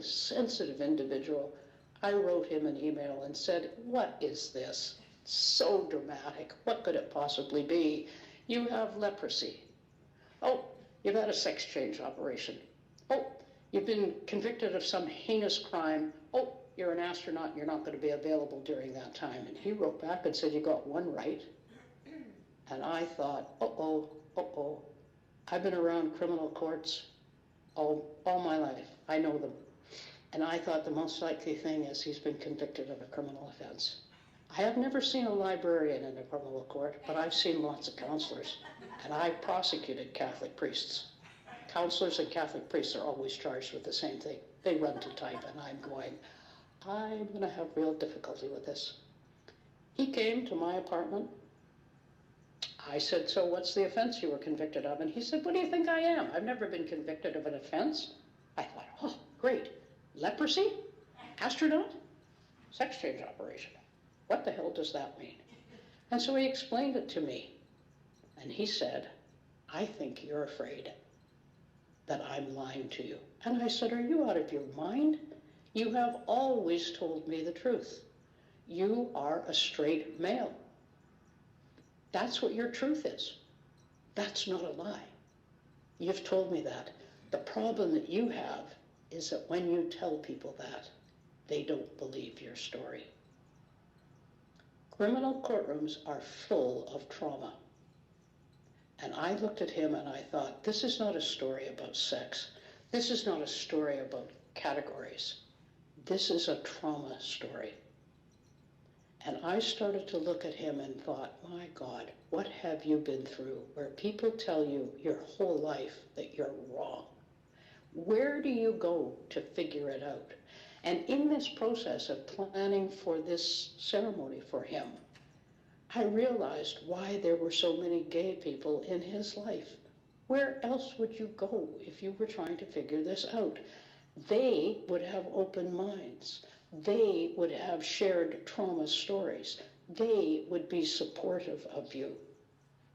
sensitive individual, I wrote him an email and said, what is this? So dramatic. What could it possibly be? You have leprosy. Oh, you've had a sex change operation. Oh, you've been convicted of some heinous crime. Oh, you're an astronaut, you're not going to be available during that time. And he wrote back and said, you got one right. And I thought, uh-oh. I've been around criminal courts all my life. I know them. And I thought the most likely thing is he's been convicted of a criminal offense. I have never seen a librarian in a criminal court, but I've seen lots of counselors. And I've prosecuted Catholic priests. Counselors and Catholic priests are always charged with the same thing. They run to type, and I'm going to have real difficulty with this. He came to my apartment. I said, so what's the offense you were convicted of? And he said, what do you think I am? I've never been convicted of an offense. I thought, oh, great. Leprosy? Astronaut? Sex change operation. What the hell does that mean? And so he explained it to me. And he said, I think you're afraid. that I'm lying to you. And I said, are you out of your mind? You have always told me the truth. You are a straight male. That's what your truth is. That's not a lie. You've told me that. The problem that you have is that when you tell people that, they don't believe your story. Criminal courtrooms are full of trauma. And I looked at him and I thought, this is not a story about sex. This is not a story about categories. This is a trauma story. And I started to look at him and thought, my God, what have you been through where people tell you your whole life that you're wrong? Where do you go to figure it out? And in this process of planning for this ceremony for him, I realized why there were so many gay people in his life. Where else would you go if you were trying to figure this out? They would have open minds. They would have shared trauma stories. They would be supportive of you.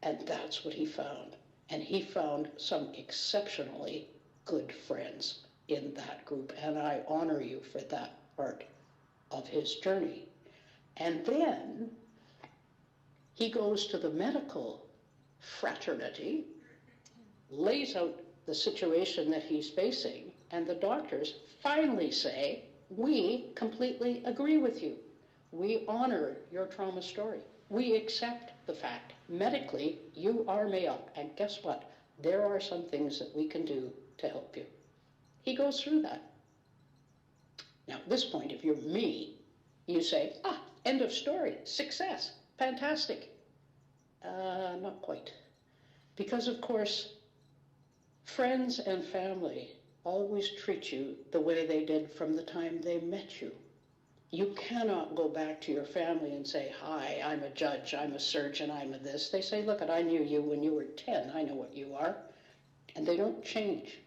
And that's what he found. And he found some exceptionally good friends in that group. And I honor you for that part of his journey. And then he goes to the medical fraternity, lays out the situation that he's facing, and the doctors finally say, we completely agree with you. We honor your trauma story. We accept the fact, medically, you are male. And guess what? There are some things that we can do to help you. He goes through that. Now, at this point, if you're me, you say, end of story, success, fantastic. Not quite. Because, of course, friends and family always treat you the way they did from the time they met you. You cannot go back to your family and say, hi, I'm a judge, I'm a surgeon, I'm a this. They say, look, I knew you when you were 10, I know what you are. And they don't change.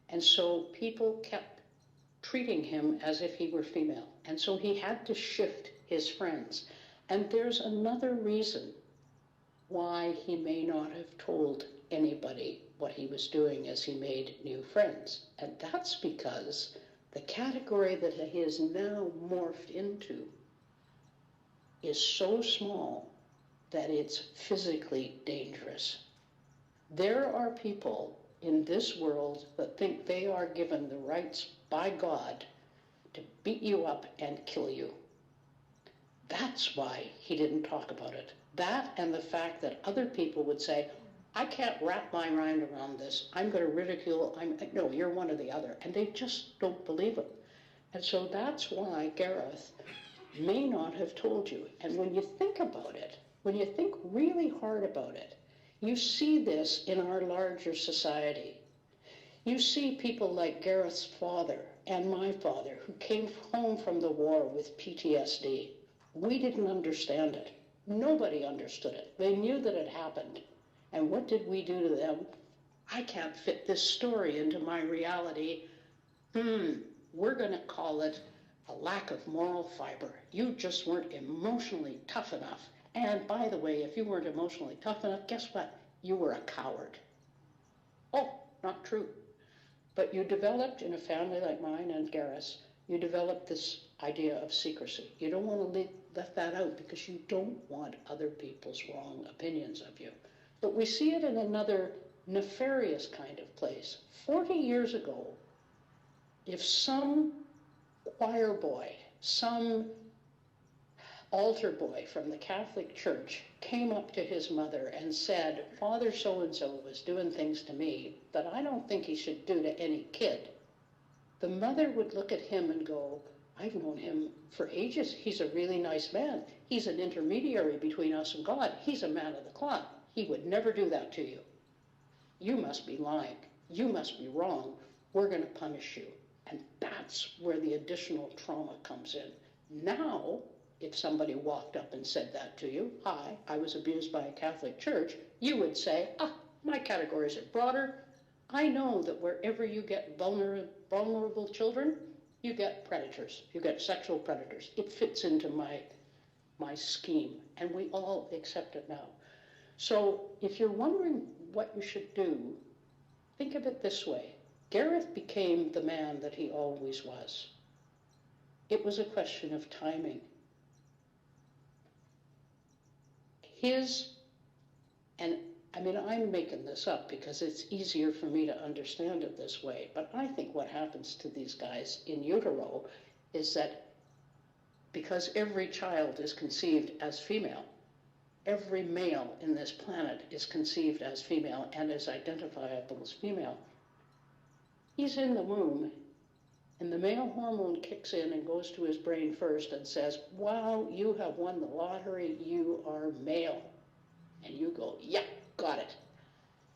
And so people kept treating him as if he were female. And so he had to shift his friends. And there's another reason why he may not have told anybody what he was doing as he made new friends. And that's because the category that he is now morphed into is so small that it's physically dangerous. There are people in this world that think they are given the rights by God to beat you up and kill you. That's why he didn't talk about it. That and the fact that other people would say, I can't wrap my mind around this. I'm going to ridicule. No, you're one or the other. And they just don't believe it. And so that's why Gareth may not have told you. And when you think about it, when you think really hard about it, you see this in our larger society. You see people like Gareth's father and my father who came home from the war with PTSD. We didn't understand it. Nobody understood it. They knew that it happened. And what did we do to them? I can't fit this story into my reality. We're going to call it a lack of moral fiber. You just weren't emotionally tough enough. And by the way, if you weren't emotionally tough enough, guess what? You were a coward. Oh, not true. But you developed in a family like mine and Gareth's, you developed this idea of secrecy. You don't want to let that out because you don't want other people's wrong opinions of you. But we see it in another nefarious kind of place. 40 years ago, if some choir boy, some altar boy from the Catholic Church came up to his mother and said, Father so-and-so was doing things to me that I don't think he should do to any kid, the mother would look at him and go, I've known him for ages. He's a really nice man. He's an intermediary between us and God. He's a man of the cloth. He would never do that to you. You must be lying. You must be wrong. We're going to punish you. And that's where the additional trauma comes in. Now, if somebody walked up and said that to you, hi, I was abused by a Catholic church, you would say, my categories are broader. I know that wherever you get vulnerable children, you get predators. You get sexual predators. It fits into my scheme, and we all accept it now. So if you're wondering what you should do, think of it this way. Gareth became the man that he always was. It was a question of timing. And I mean, I'm making this up because it's easier for me to understand it this way, but I think what happens to these guys in utero is that because every child is conceived as female, every male in this planet is conceived as female and is identifiable as female. He's in the womb, and the male hormone kicks in and goes to his brain first and says, wow, you have won the lottery, you are male. And you go, yeah, got it.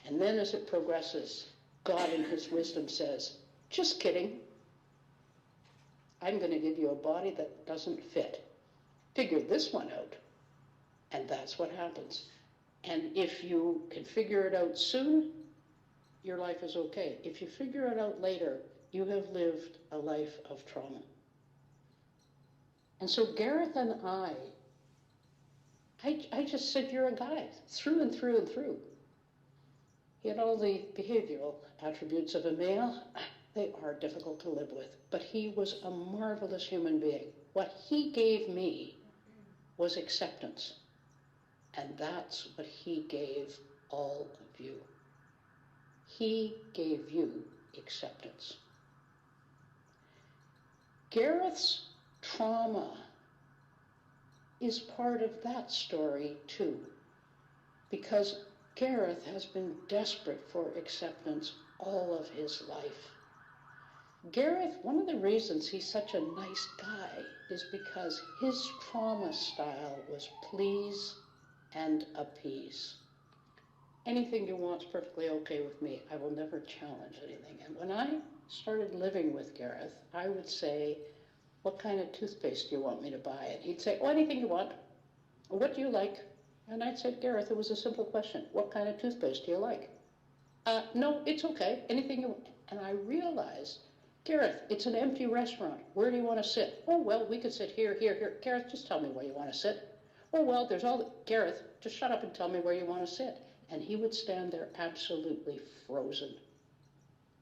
And then as it progresses, God in his wisdom says, just kidding. I'm going to give you a body that doesn't fit. Figure this one out. And that's what happens. And if you can figure it out soon, your life is okay. If you figure it out later, you have lived a life of trauma. And so Gareth and I just said, you're a guy, through and through and through. He had all the behavioral attributes of a male. They are difficult to live with, but he was a marvelous human being. What he gave me was acceptance, and that's what he gave all of you. He gave you acceptance. Gareth's trauma is part of that story too, because Gareth has been desperate for acceptance all of his life. Gareth, one of the reasons he's such a nice guy is because his trauma style was please and appease. Anything you want's perfectly okay with me. I will never challenge anything. And when I started living with Gareth, I would say, what kind of toothpaste do you want me to buy? And he'd say, oh, anything you want. What do you like? And I'd say, Gareth, it was a simple question. What kind of toothpaste do you like? No, it's okay. Anything you want. And I realized, Gareth, it's an empty restaurant. Where do you want to sit? Oh, well, we could sit here, here, here. Gareth, just tell me where you want to sit. Oh, well, there's all the... Gareth, just shut up and tell me where you want to sit. And he would stand there absolutely frozen.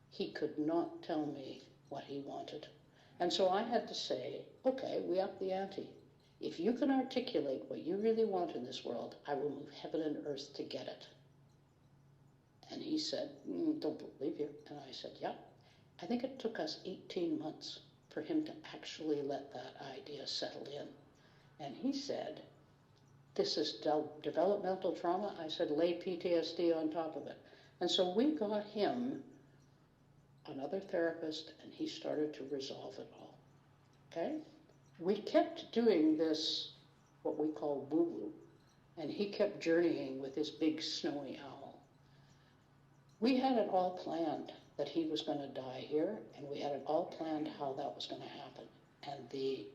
He could not tell me what he wanted. And so I had to say, okay, we up the ante. If you can articulate what you really want in this world, I will move heaven and earth to get it. And he said, don't believe you. And I said, yeah. I think it took us 18 months for him to actually let that idea settle in. And he said, this is developmental trauma. I said, lay PTSD on top of it. And so we got him another therapist, and he started to resolve it all. Okay? We kept doing this, what we call woo-woo, and he kept journeying with his big snowy owl. We had it all planned that he was going to die here, and we had it all planned how that was going to happen. And the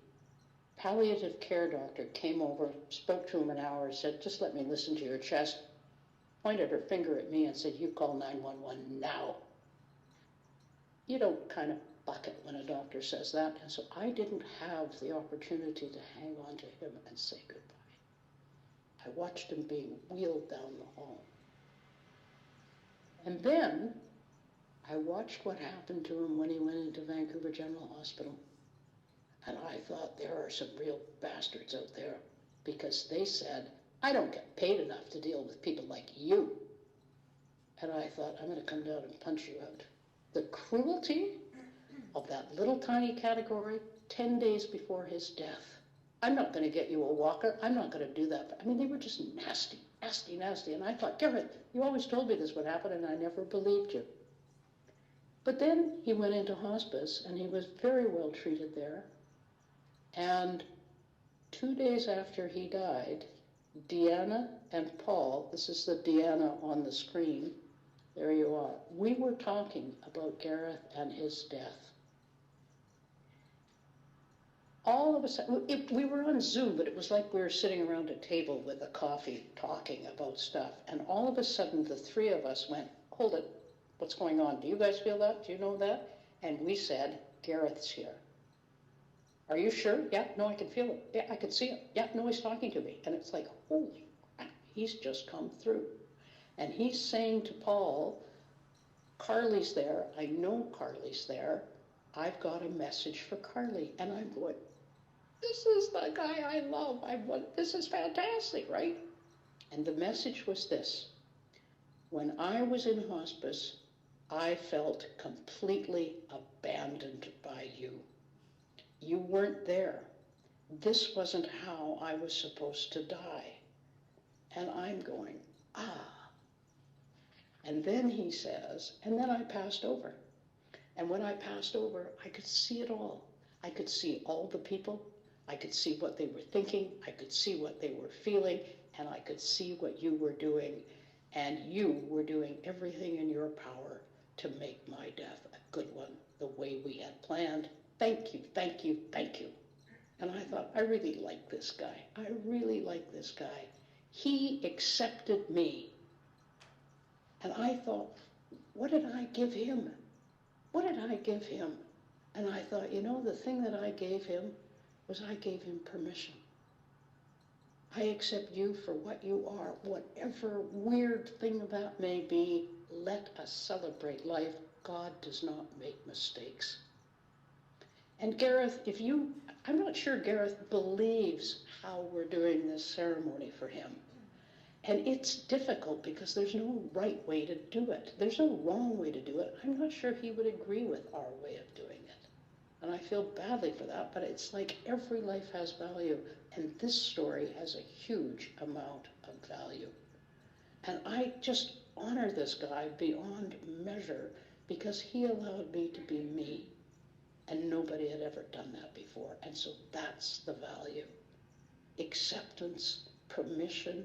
palliative care doctor came over, spoke to him an hour, said, just let me listen to your chest, pointed her finger at me and said, you call 911 now. You don't kind of bucket when a doctor says that. And so I didn't have the opportunity to hang on to him and say goodbye. I watched him being wheeled down the hall. And then I watched what happened to him when he went into Vancouver General Hospital. And I thought, there are some real bastards out there, because they said, I don't get paid enough to deal with people like you. And I thought, I'm going to come down and punch you out. The cruelty of that little tiny category 10 days before his death. I'm not going to get you a walker. I'm not going to do that. I mean, they were just nasty, nasty, nasty. And I thought, Gareth, you always told me this would happen, and I never believed you. But then he went into hospice, and he was very well treated there. And 2 days after he died, Deanna and Paul, this is the Deanna on the screen, there you are. We were talking about Gareth and his death. All of a sudden, we were on Zoom, but it was like we were sitting around a table with a coffee talking about stuff. And all of a sudden, the three of us went, hold it, what's going on? Do you guys feel that? Do you know that? And we said, Gareth's here. Are you sure? Yeah, no, I can feel it. Yeah, I can see it. Yeah, no, he's talking to me. And it's like, holy crap, he's just come through. And he's saying to Paul, Carly's there. I know Carly's there. I've got a message for Carly. And I'm going, this is the guy I love. This is fantastic, right? And the message was this. When I was in hospice, I felt completely abandoned by you. You weren't there. This wasn't how I was supposed to die. And I'm going, ah. And then he says, and then I passed over. And when I passed over, I could see it all. I could see all the people. I could see what they were thinking. I could see what they were feeling. And I could see what you were doing. And you were doing everything in your power to make my death a good one, the way we had planned. Thank you, thank you, thank you. And I thought, I really like this guy. I really like this guy. He accepted me. And I thought, what did I give him? What did I give him? And I thought, you know, the thing that I gave him was I gave him permission. I accept you for what you are, whatever weird thing that may be. Let us celebrate life. God does not make mistakes. And Gareth, I'm not sure Gareth believes how we're doing this ceremony for him. And it's difficult because there's no right way to do it. There's no wrong way to do it. I'm not sure he would agree with our way of doing it. And I feel badly for that, but it's like every life has value. And this story has a huge amount of value. And I just honor this guy beyond measure because he allowed me to be me. And nobody had ever done that before. And so that's the value. Acceptance, permission,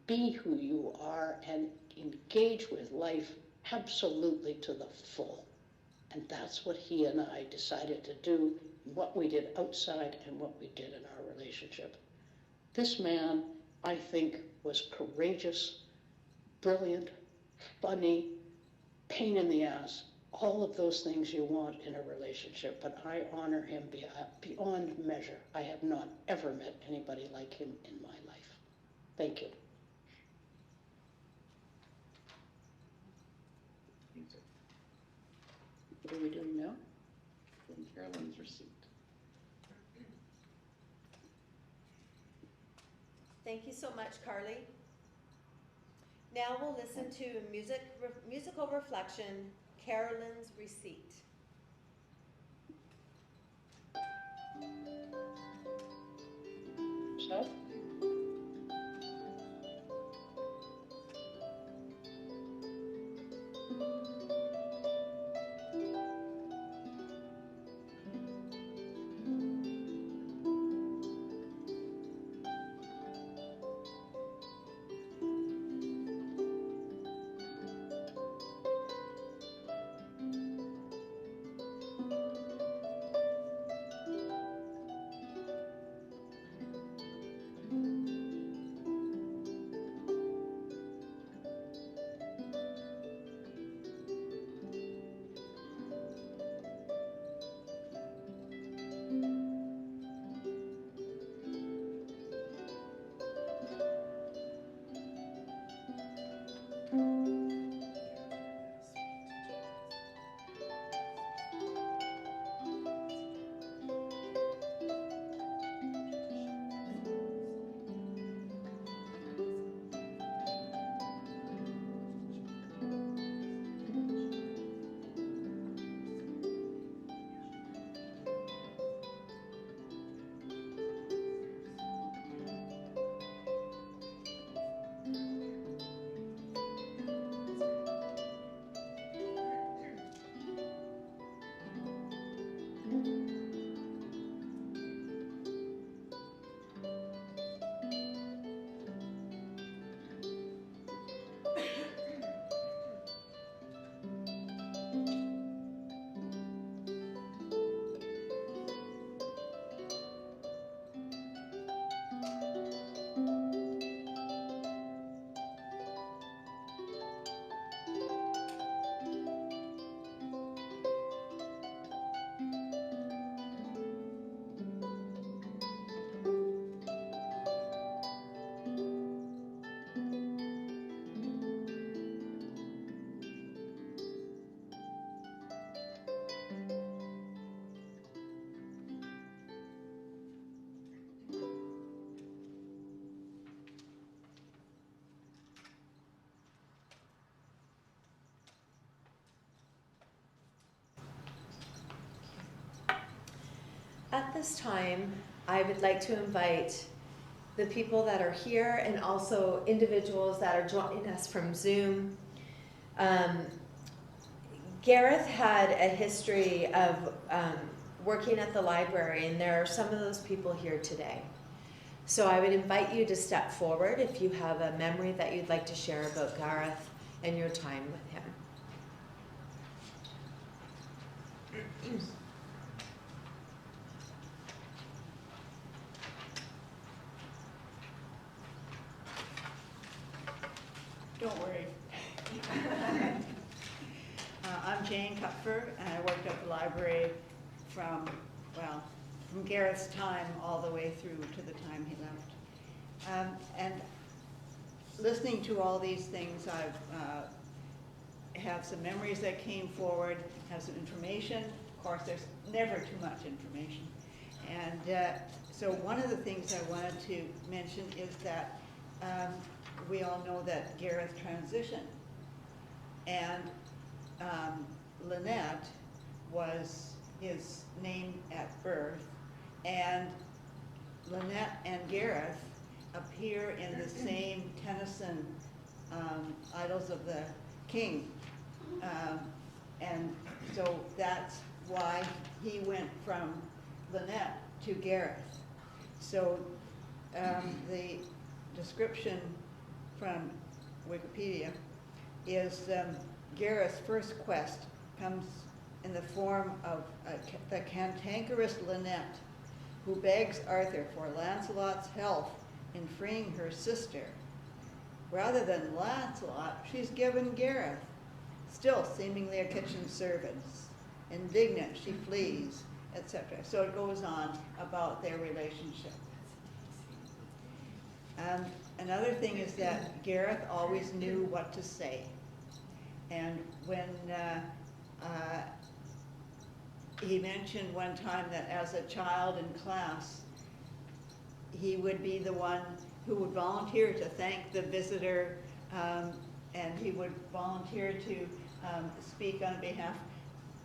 be who you are, and engage with life absolutely to the full. And that's what he and I decided to do, what we did outside and what we did in our relationship. This man, I think, was courageous, brilliant, funny, pain in the ass, all of those things you want in a relationship, but I honor him beyond measure. I have not ever met anybody like him in my life. Thank you. What are we doing now? From Carolyn's receipt. Thank you so much, Carly. Now we'll listen to musical reflection, Carolyn's Receipt. So? at this time, I would like to invite the people that are here and also individuals that are joining us from Zoom. Gareth had a history of working at the library, and there are some of those people here today. So I would invite you to step forward if you have a memory that you'd like to share about Gareth and your time with him. Don't worry. I'm Jane Kupfer, and I worked at the library from Gareth's time all the way through to the time he left. And listening to all these things, I have some memories that came forward, have some information. Of course, there's never too much information. And so one of the things I wanted to mention is that we all know that Gareth transitioned. And Lynette was his name at birth. And Lynette and Gareth appear in the same Tennyson Idols of the King. And so that's why he went from Lynette to Gareth. So the description from Wikipedia is Gareth's first quest comes in the form of the cantankerous Lynette, who begs Arthur for Lancelot's help in freeing her sister. Rather than Lancelot, she's given Gareth, still seemingly a kitchen servant. Indignant, she flees, etc. So it goes on about their relationship. Another thing is that Gareth always knew what to say. And when he mentioned one time that as a child in class, he would be the one who would volunteer to thank the visitor, and he would volunteer to speak on behalf,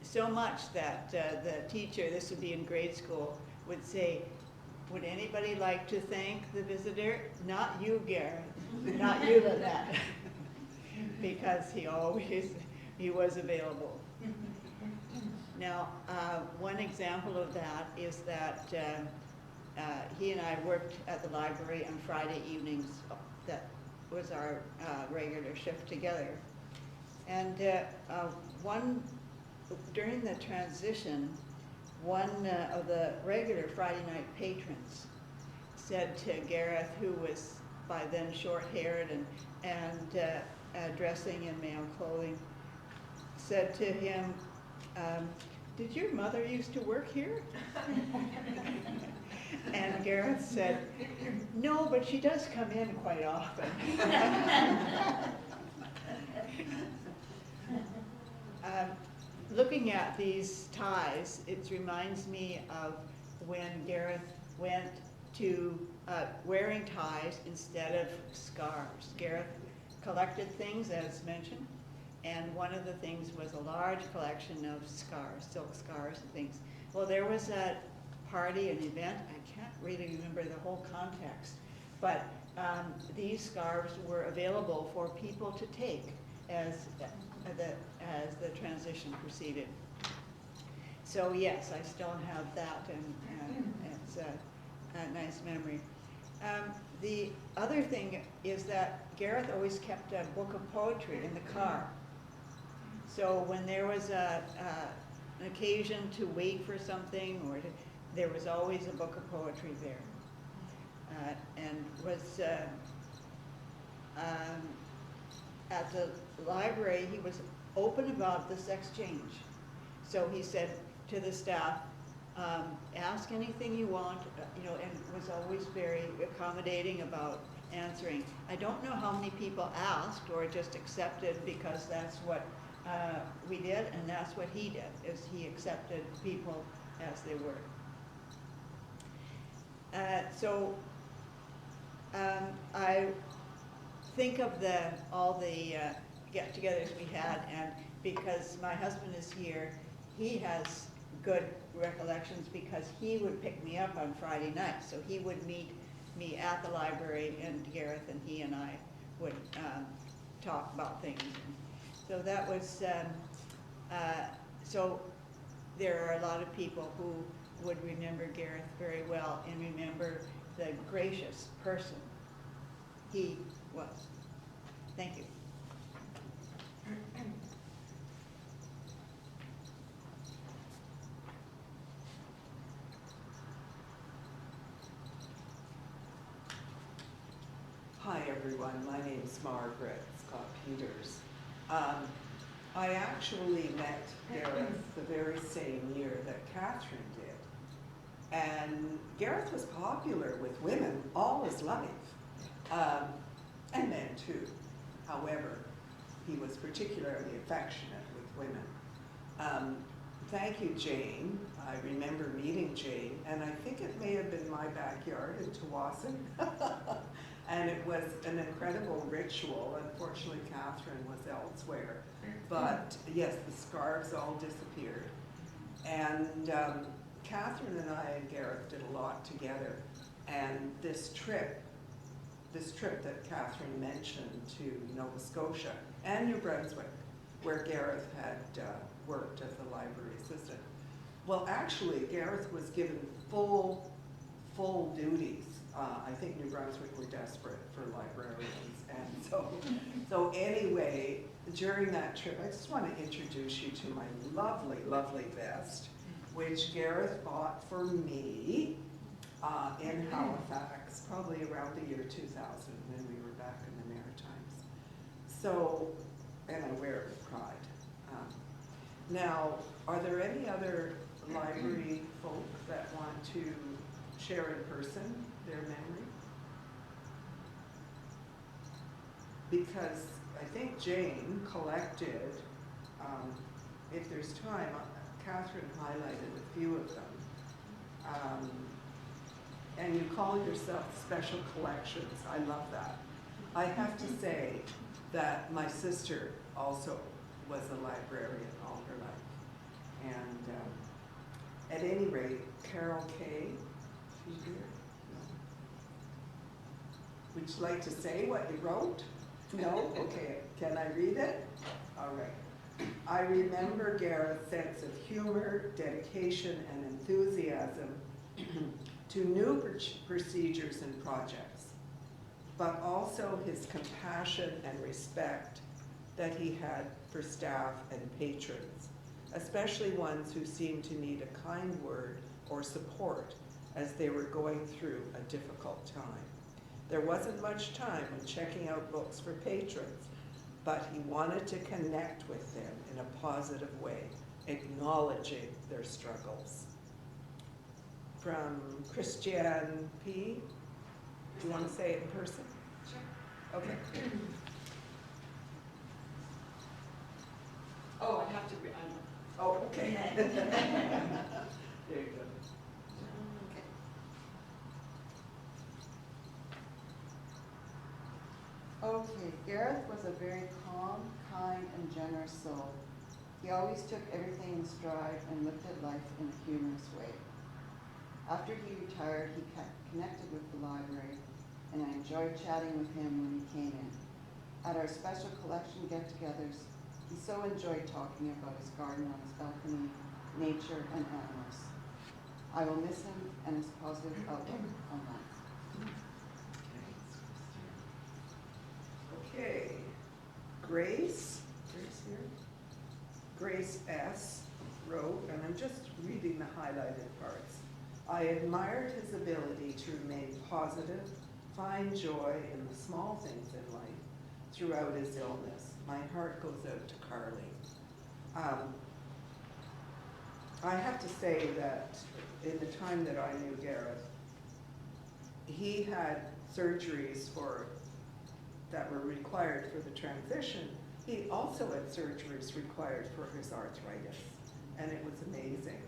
so much that the teacher, this would be in grade school, would say, would anybody like to thank the visitor? Not you, Gareth, not you, Lynette, because he was available. Now, one example of that is that he and I worked at the library on Friday evenings. That was our regular shift together. And during the transition, one of the regular Friday night patrons said to Gareth, who was by then short-haired and dressing in male clothing, said to him, did your mother used to work here? And Gareth said, no, but she does come in quite often. Looking at these ties, it reminds me of when Gareth went to wearing ties instead of scarves. Gareth collected things, as mentioned, and one of the things was a large collection of scarves, silk scarves and things. Well, there was a party, an event, I can't really remember the whole context, but these scarves were available for people to take as the transition proceeded. So yes, I still have that, and it's a nice memory. The other thing is that Gareth always kept a book of poetry in the car. So when there was an occasion to wait for something, there was always a book of poetry there. And was at the library, he was open about this exchange. So he said to the staff, ask anything you want, and was always very accommodating about answering. I don't know how many people asked or just accepted, because that's what we did, and that's what he did, is he accepted people as they were. I think of all the get-togethers we had, and because my husband is here, he has good recollections because he would pick me up on Friday nights. So he would meet me at the library, and Gareth and he and I would talk about things. So that was, so there are a lot of people who would remember Gareth very well and remember the gracious person he was. Thank you. Hi everyone, my name's Margaret Scott Peters. I actually met Gareth the very same year that Catherine did. And Gareth was popular with women all his life, and men too. However, he was particularly affectionate with women. Thank you, Jane. I remember meeting Jane, and I think it may have been my backyard in Tawasin. And it was an incredible ritual. Unfortunately, Catherine was elsewhere. But yes, the scarves all disappeared. And Catherine and I and Gareth did a lot together. And this trip that Catherine mentioned to Nova Scotia and New Brunswick, where Gareth had worked as a library assistant. Well, actually, Gareth was given full duties. I think New Brunswick were desperate for librarians, and so anyway, during that trip, I just want to introduce you to my lovely, lovely vest, which Gareth bought for me in Halifax, probably around the year 2000 when we were back in the Maritimes. So, and I wear it with pride. Now, are there any other library folk that want to share in person their memory? Because I think Jane collected, if there's time, Catherine highlighted a few of them. And you call yourself Special Collections. I love that. I have to say that my sister also was a librarian all her life. And at any rate, Carol Kay, she's here. Would you like to say what you wrote? No? Okay. Can I read it? All right. I remember Gareth's sense of humor, dedication, and enthusiasm to new procedures and projects, but also his compassion and respect that he had for staff and patrons, especially ones who seemed to need a kind word or support as they were going through a difficult time. There wasn't much time when checking out books for patrons, but he wanted to connect with them in a positive way, acknowledging their struggles. From Christiane P. Do you want to say it in person? Sure. Okay. Oh, I have to. Oh, okay. There you go. Okay, Gareth was a very calm, kind, and generous soul. He always took everything in stride and looked at life in a humorous way. After he retired, he connected with the library, and I enjoyed chatting with him when he came in. At our special collection get-togethers, he so enjoyed talking about his garden on his balcony, nature, and animals. I will miss him and his positive outlook on life. Okay, Grace here. Grace S. wrote, and I'm just reading the highlighted parts. I admired his ability to remain positive, find joy in the small things in life throughout his illness. My heart goes out to Carly. I have to say that in the time that I knew Gareth, he had surgeries that were required for the transition. He also had surgeries required for his arthritis, and it was amazing.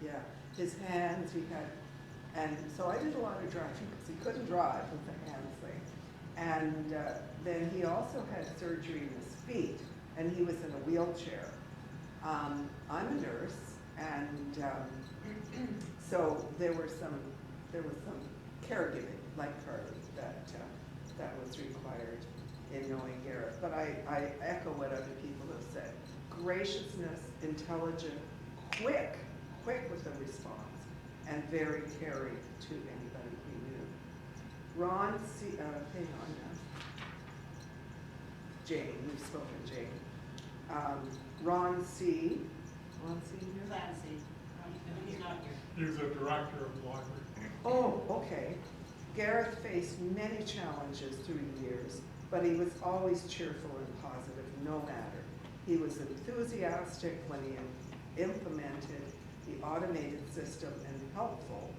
Yeah, his hands, he had, and so I did a lot of driving because he couldn't drive with the hands thing. And then he also had surgery in his feet, and he was in a wheelchair. I'm a nurse, And so there was some caregiving, like Carly, that was required in knowing Gareth. But I echo what other people have said. Graciousness, intelligent, quick with the response, and very caring to anybody he knew. Ron C. Hang on now. Jane, we've spoken Jane. Ron C. here? Clancy. He's not here. He's a director of the library. Oh, okay. Gareth faced many challenges through the years, but he was always cheerful and positive, no matter. He was enthusiastic when he implemented the automated system and helpful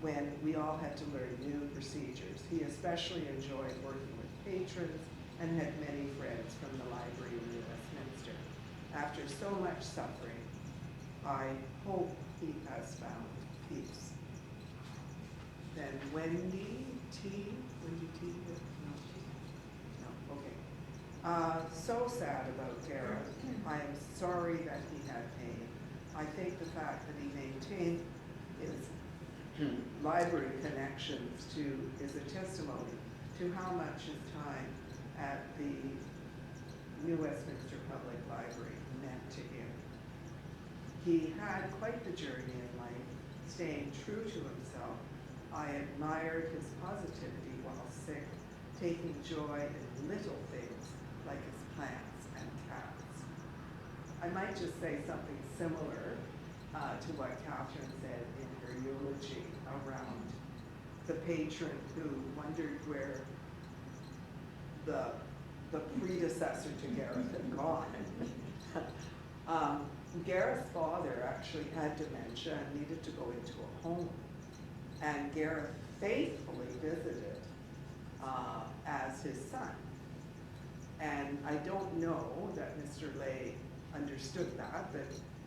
when we all had to learn new procedures. He especially enjoyed working with patrons and had many friends from the library in New Westminster. After so much suffering, I hope he has found peace. Then Wendy T. Wendy T. No, okay. So sad about Gareth. I am sorry that he had pain. I think the fact that he maintained his library connections is a testimony to how much his time at the New Westminster Public Library meant to him. He had quite the journey in life, staying true to himself. I admired his positivity while sick, taking joy in little things like his plants and cats. I might just say something similar to what Catherine said in her eulogy around the patron who wondered where the predecessor to Gareth had gone. Gareth's father actually had dementia and needed to go into a home. And Gareth faithfully visited as his son. And I don't know that Mr. Lay understood that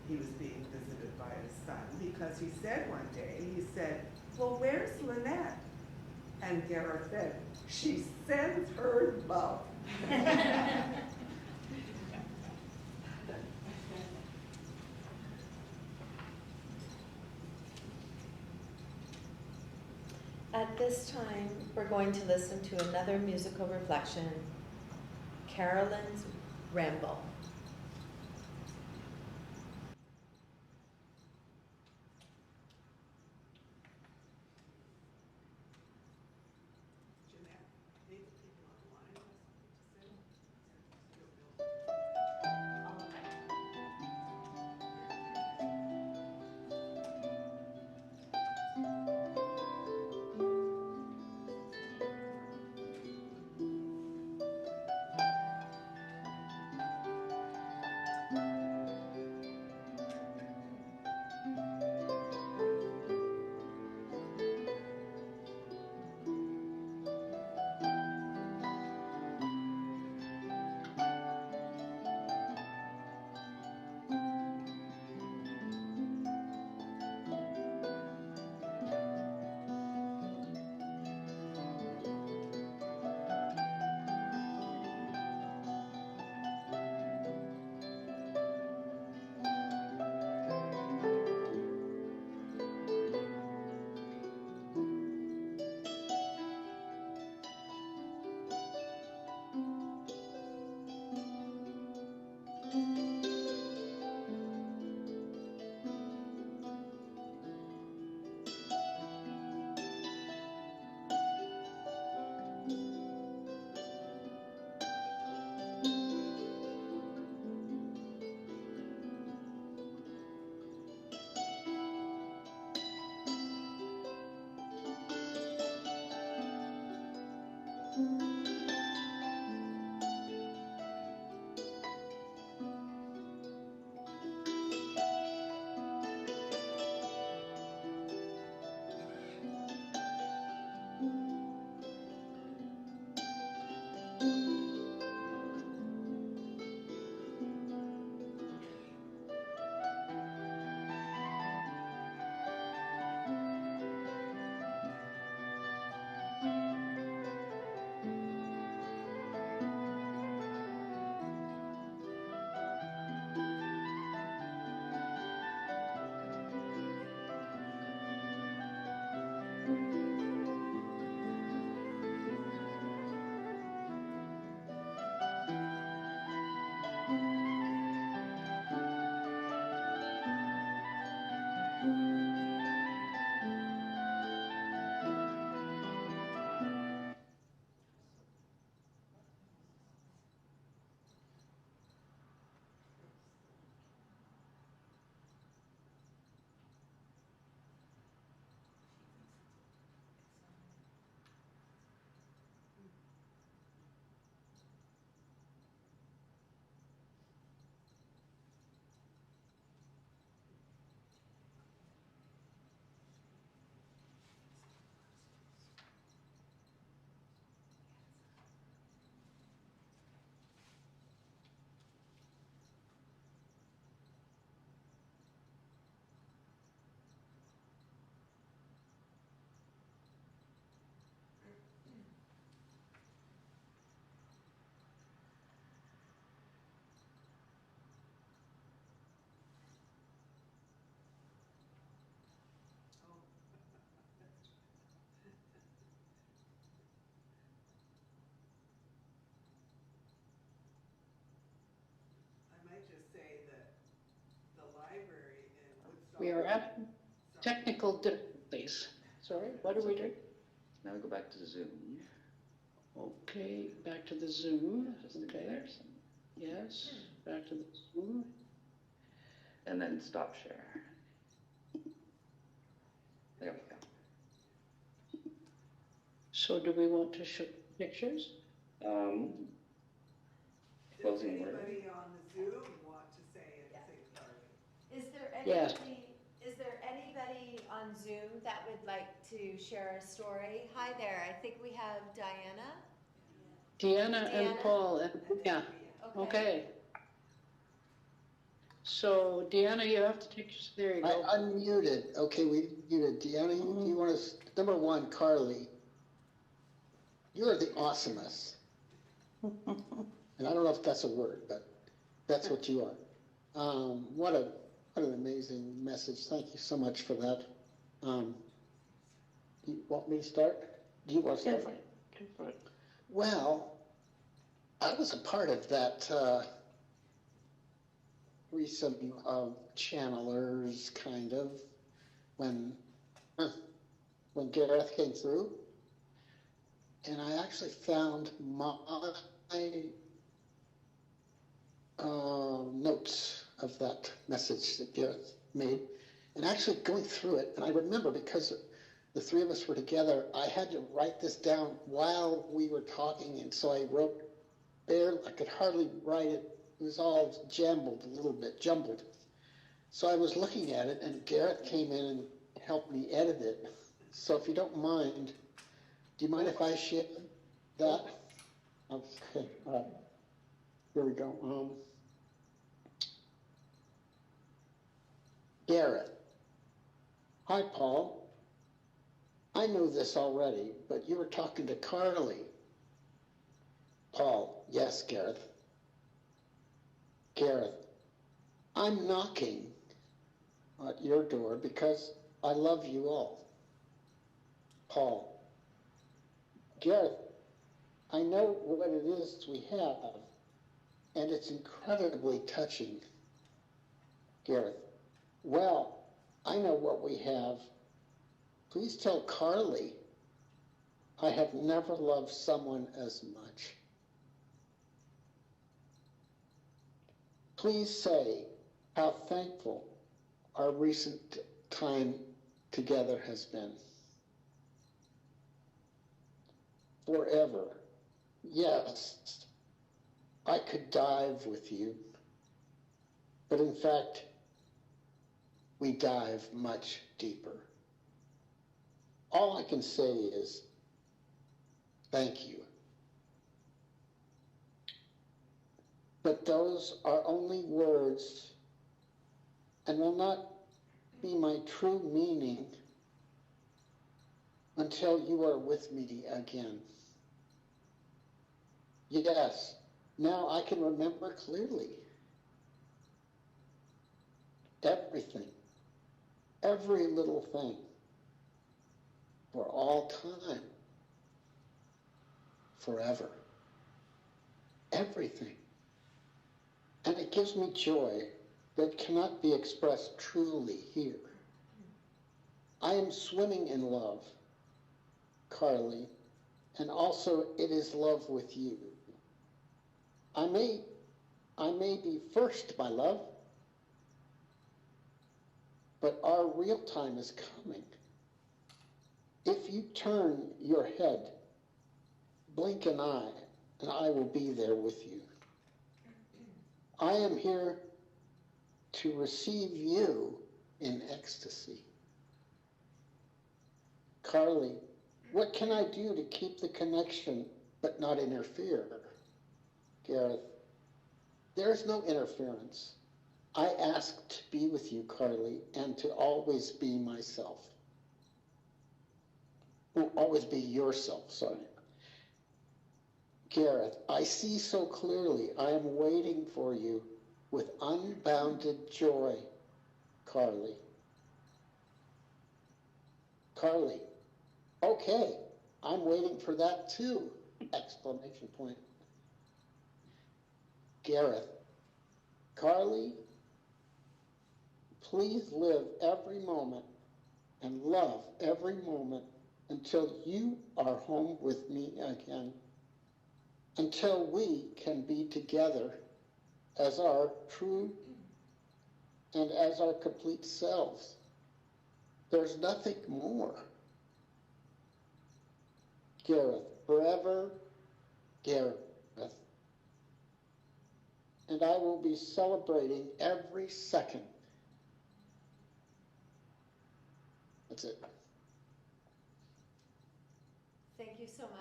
he was being visited by his son, because he said one day, he said, well, where's Lynette? And Gareth said, she sends her love. At this time, we're going to listen to another musical reflection, Carolyn's Ramble. We are at technical difficulties. Sorry, what are we doing? Now we go back to Zoom. Okay, back to the Zoom. Just in Okay. there. Yes, back to the Zoom. And then stop share. There we go. So do we want to show pictures? Closing word. Anybody on the Zoom want to say anything, Carly? Is there Yes. anybody on Zoom that would like to share a story? Hi there, I think we have Diana. Deanna and Deanna? Paul, and, yeah, okay. So Deanna, you have to take, there you go. I unmuted. Okay, we muted. Deanna, you want to, number one, Carly, you're the awesomest. And I don't know if that's a word, but that's what you are. What an amazing message. Thank you so much for that. Do you want me to start? Do you want to start? Go for it. Well, I was a part of that recent channelers, kind of, when Gareth came through, and I actually found my notes of that message that Gareth made, and actually going through it, and I remember because the three of us were together, I had to write this down while we were talking, and so I wrote I could hardly write it. It was all jumbled, So I was looking at it, and Gareth came in and helped me edit it. So if you don't mind, do you mind if I share that? Okay, all right. Here we go. Gareth. Hi, Paul. I know this already, but you were talking to Carly. Paul. Yes, Gareth. Gareth. I'm knocking at your door because I love you all. Paul. Gareth, I know what it is we have, and it's incredibly touching. Gareth. Well, I know what we have. Please tell Carly I have never loved someone as much. Please say how thankful our recent time together has been. Forever. Yes, I could dive with you, but in fact, we dive much deeper. All I can say is, thank you. But those are only words and will not be my true meaning until you are with me again. Yes, now I can remember clearly. Everything, every little thing, for all time, forever. Everything. And it gives me joy that cannot be expressed truly here. I am swimming in love, Carly, and also it is love with you. I may be first, my love, but our real time is coming. If you turn your head, blink an eye, and I will be there with you. I am here to receive you in ecstasy. Carly, what can I do to keep the connection but not interfere? Gareth, there is no interference. I ask to be with you, Carly, and to always be myself. Oh, always be yourself, sorry. Gareth, I see so clearly. I am waiting for you with unbounded joy, Carly. Carly, okay, I'm waiting for that too, exclamation point. Gareth, Carly, please live every moment and love every moment until you are home with me again, until we can be together as our true and as our complete selves. There's nothing more. Gareth, forever, Gareth. And I will be celebrating every second. That's it. Thank you so much.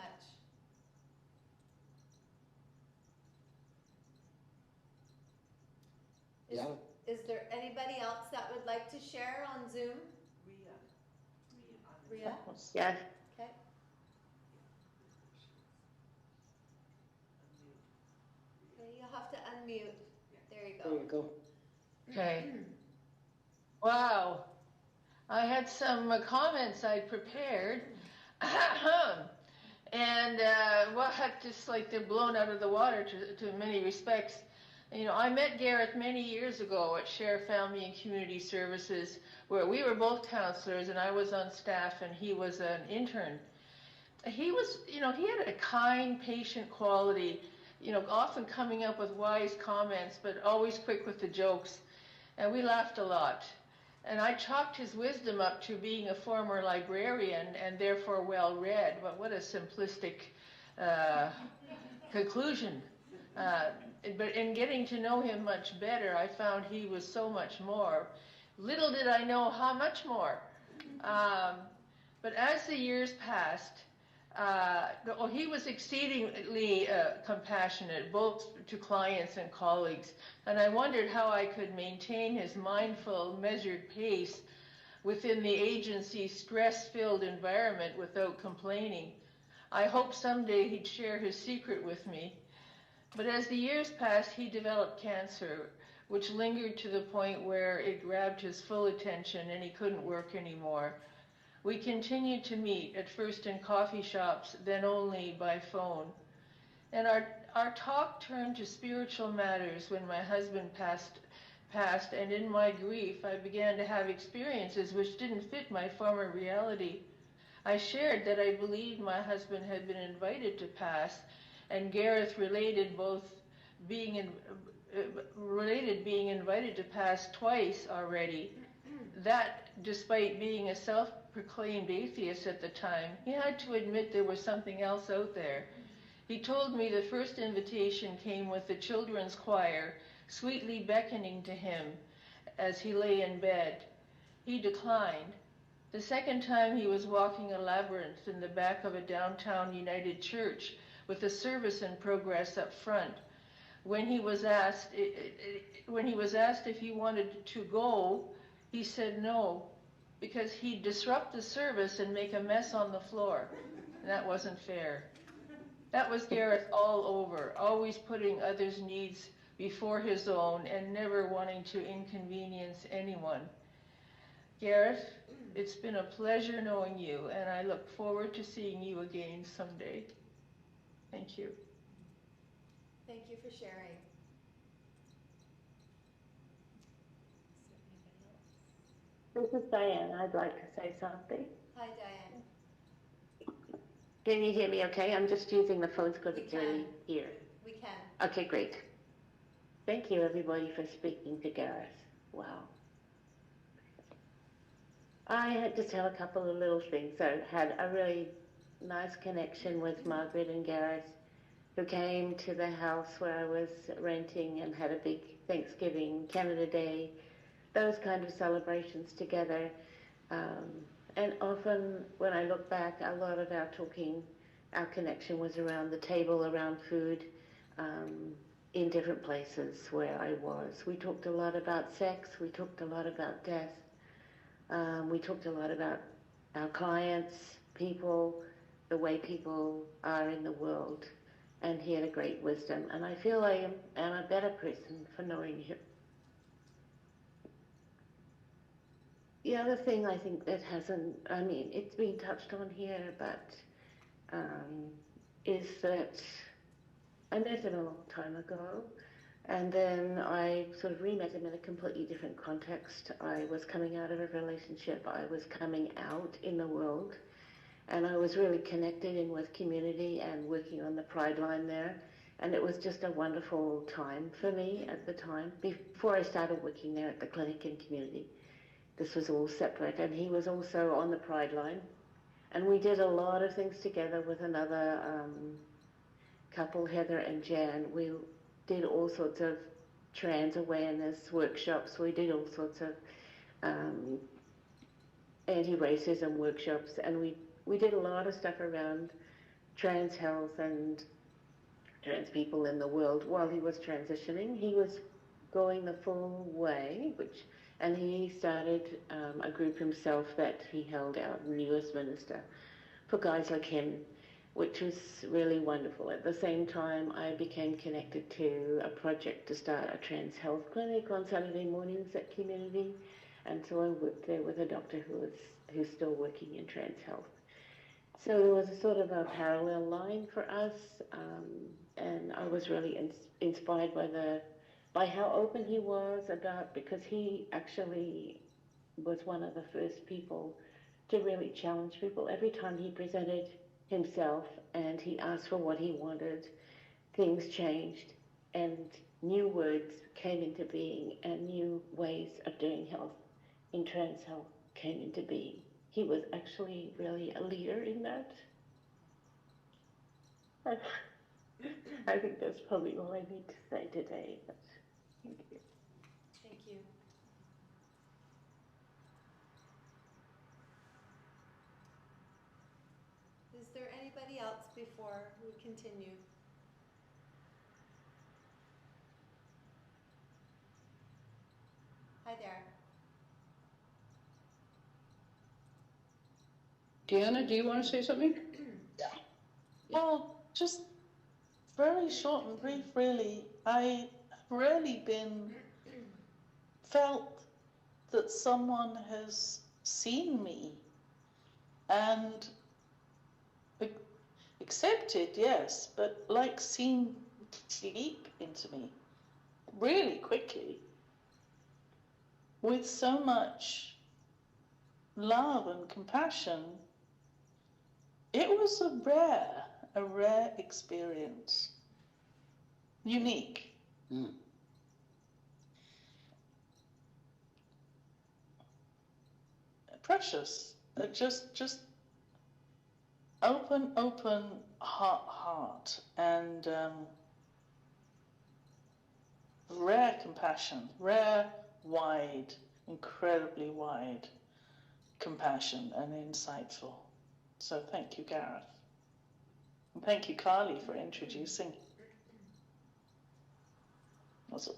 Is there anybody else that would like to share on Zoom? Rhea? Yes. Okay. Okay, you'll have to unmute. There you go. There you go. Okay. Wow. I had some comments I prepared. And, well, just like they're blown out of the water to many respects. You know, I met Gareth many years ago at Share Family and Community Services, where we were both counselors, and I was on staff, and he was an intern. He was, you know, he had a kind, patient quality, you know, often coming up with wise comments, but always quick with the jokes. And we laughed a lot. And I chalked his wisdom up to being a former librarian and therefore well-read. But what a simplistic conclusion. But in getting to know him much better, I found he was so much more. Little did I know how much more. But as the years passed, he was exceedingly compassionate, both to clients and colleagues. And I wondered how I could maintain his mindful, measured pace within the agency's stress-filled environment without complaining. I hoped someday he'd share his secret with me. But as the years passed, he developed cancer, which lingered to the point where it grabbed his full attention and he couldn't work anymore. We continued to meet, at first in coffee shops, then only by phone. And our talk turned to spiritual matters when my husband passed, and in my grief, I began to have experiences which didn't fit my former reality. I shared that I believed my husband had been invited to pass, and Gareth related being invited to pass twice already. That, despite being a self-proclaimed atheist at the time, he had to admit there was something else out there. He told me the first invitation came with the children's choir, sweetly beckoning to him as he lay in bed. He declined. The second time he was walking a labyrinth in the back of a downtown United Church with a service in progress up front. When he was asked if he wanted to go, he said no, because he'd disrupt the service and make a mess on the floor. And that wasn't fair. That was Gareth all over, always putting others' needs before his own and never wanting to inconvenience anyone. Gareth, it's been a pleasure knowing you, and I look forward to seeing you again someday. Thank you. Thank you for sharing. This is Diane. I'd like to say something. Hi, Diane. Can you hear me okay? I'm just using the phone because it's really here. We can. Okay, great. Thank you, everybody, for speaking to Gareth. Wow. I just have a couple of little things. I had a really nice connection with Margaret and Gareth, who came to the house where I was renting and had a big Thanksgiving, Canada Day, those kind of celebrations together. And often when I look back, a lot of our connection was around the table, around food, in different places where I was. We talked a lot about sex, we talked a lot about death, we talked a lot about our clients, people, the way people are in the world, and he had a great wisdom. And I feel I am a better person for knowing him. The other thing I think that it's been touched on here, but is that I met him a long time ago, And then I sort of re-met him in a completely different context. I was coming out of a relationship. I was coming out in the world. And I was really connected in with community and working on the Pride line there. And it was just a wonderful time for me at the time, before I started working there at the clinic and community. This was all separate, and he was also on the Pride line. And we did a lot of things together with another couple, Heather and Jan. We did all sorts of trans awareness workshops. We did all sorts of anti-racism workshops, and we did a lot of stuff around trans health and trans people in the world while he was transitioning. He was going the full way, and he started a group himself that he held our newest minister for guys like him, which was really wonderful. At the same time, I became connected to a project to start a trans health clinic on Saturday mornings at community, and so I worked there with a doctor who's still working in trans health. So there was a sort of a parallel line for us, and I was really inspired by how open he was about, because he actually was one of the first people to really challenge people. Every time he presented himself and he asked for what he wanted, things changed and new words came into being and new ways of doing health in trans health came into being. He was actually really a leader in that. I think that's probably all I need to say today. But thank you. Thank you. Is there anybody else before we continue? Hi there. Deanna, do you want to say something? Well, just very short and brief, really. I have really felt that someone has seen me and accepted, yes, but like seen deep into me really quickly with so much love and compassion. It was a rare experience. Unique. Mm. Precious. Just open heart and rare compassion, rare, wide, incredibly wide compassion and insightful. So thank you, Gareth. And thank you, Carly, for introducing. That's all.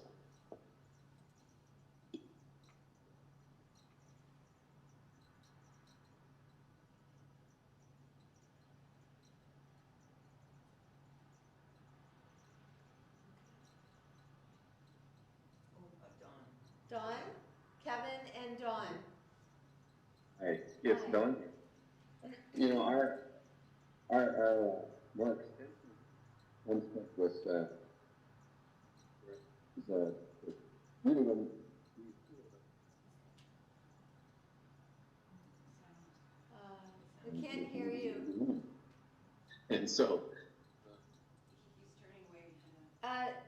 Dawn? Kevin and Dawn. Hi, it's Don. You know, our more extensive one step was really when We can't hear you. and so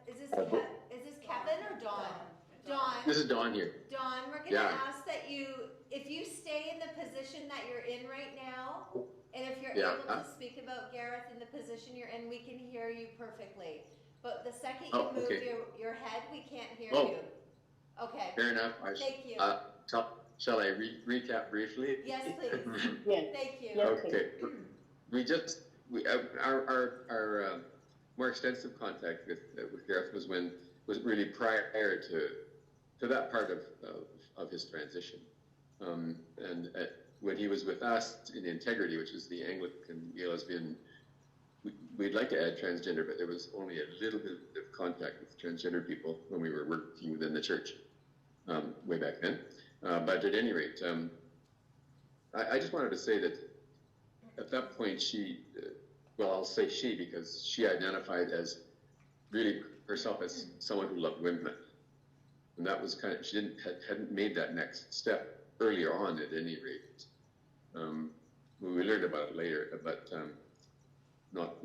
Is this Kevin or Dawn? Dawn. this is Don here. Dawn, we're going to ask that if you stay in the position that you're in right now, and if you're able to speak about Gareth in the position you're in, we can hear you perfectly. But the second you move your head, we can't hear you. Okay. Fair enough. Thank you. Shall I recap briefly? Yes, please. Yes. Thank you. Okay. Our more extensive contact with Gareth was really prior to that part of his transition, and when he was with us in Integrity, which is the Anglican gay lesbian. We'd like to add transgender, but there was only a little bit of contact with transgender people when we were working within the church way back then. But at any rate, I just wanted to say that at that point I'll say she because she identified as really herself as someone who loved women. And that was kind of, she hadn't made that next step earlier on at any rate. We learned about it later, but not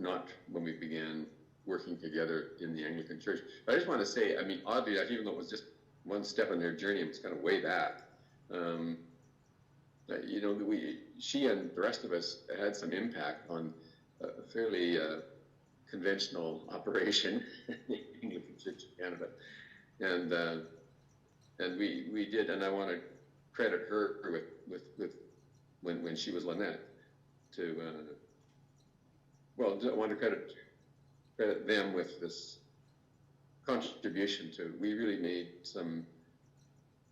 when we began working together in the Anglican Church. But I just want to say, I mean, oddly, even though it was just one step on their journey, it was kind of way back. You know, she and the rest of us had some impact on a fairly conventional operation in the Anglican Church of Canada, and we did, and I want to credit her with when she was Lynette to I want to credit them with this contribution to, we really made some,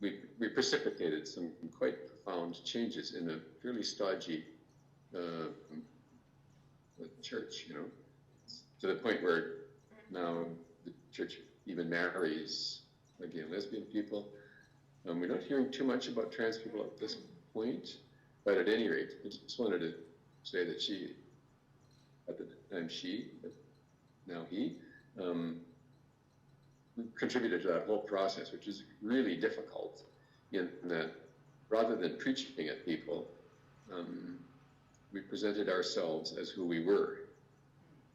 we precipitated some quite profound changes in a fairly stodgy church, you know, to the point where now the church even marries gay and lesbian people. We're not hearing too much about trans people at this point, but at any rate, I just wanted to say that she, at the time she, but now he, contributed to that whole process, which is really difficult in that rather than preaching at people, we presented ourselves as who we were.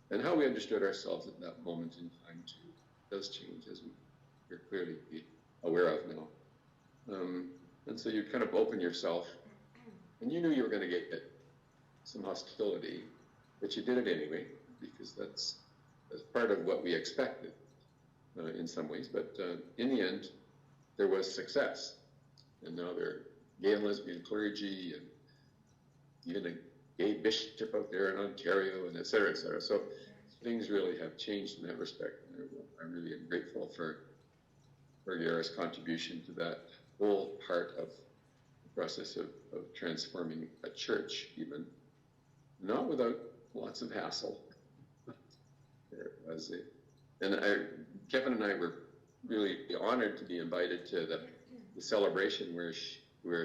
And how we understood ourselves at that moment in time too does change, as we're clearly aware of now. And so you kind of open yourself, and you knew you were going to get some hostility, but you did it anyway, because that's part of what we expected in some ways. But in the end, there was success. And now there are gay and lesbian clergy, and even a gay bishop out there in Ontario, and et cetera, et cetera. So things really have changed in that respect. And I really am grateful for Gareth's contribution to that whole part of the process of transforming a church, even, not without lots of hassle. Kevin and I were really honored to be invited to the celebration where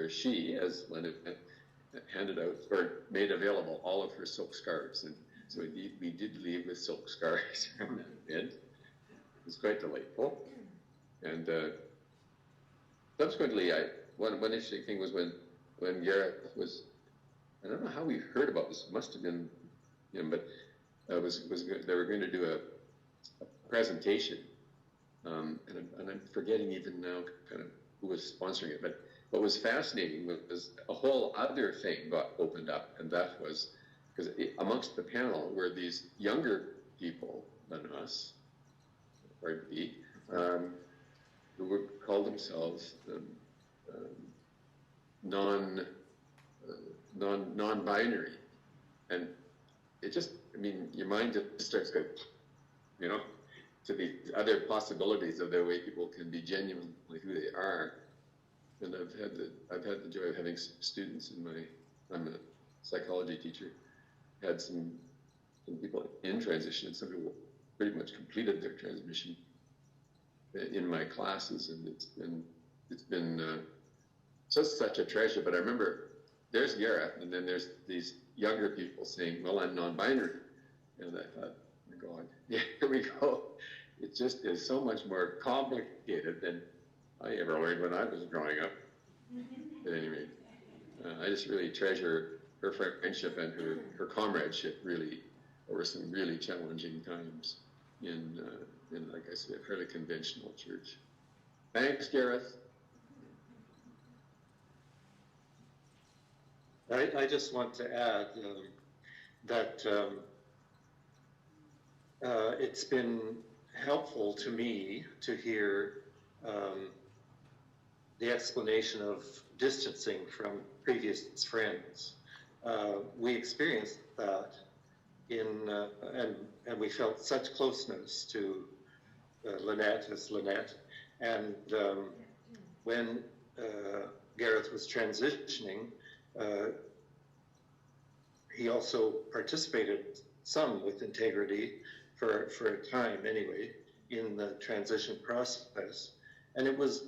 she, as Linda, handed out or made available all of her silk scarves, and so we did leave with silk scarves from that event. It was quite delightful. And subsequently, one interesting thing was when Gareth was, I don't know how we heard about this. It must have been him, but they were going to do a presentation, and I'm forgetting even now kind of who was sponsoring it. But what was fascinating was a whole other thing got opened up, and that was because amongst the panel were these younger people than us, or me, who would call themselves non-binary, and it just, I mean, your mind just starts going, you know, to the other possibilities of the way people can be genuinely who they are. And I've had the joy of having students in I'm a psychology teacher, had some people in transition, and some people pretty much completed their transition in my classes, and it's been such a treasure. But I remember there's Gareth, and then there's these younger people saying, well, I'm non-binary. And I thought, oh my God, yeah, here we go. It just is so much more complicated than I ever learned when I was growing up. At any rate, I just really treasure her friendship and her comradeship, really, over some really challenging times in like I said, a fairly conventional church. Thanks, Gareth. I just want to add that it's been helpful to me to hear the explanation of distancing from previous friends. We experienced that and we felt such closeness to Lynette as Lynette. And when Gareth was transitioning, he also participated some with integrity for a time anyway in the transition process. And it was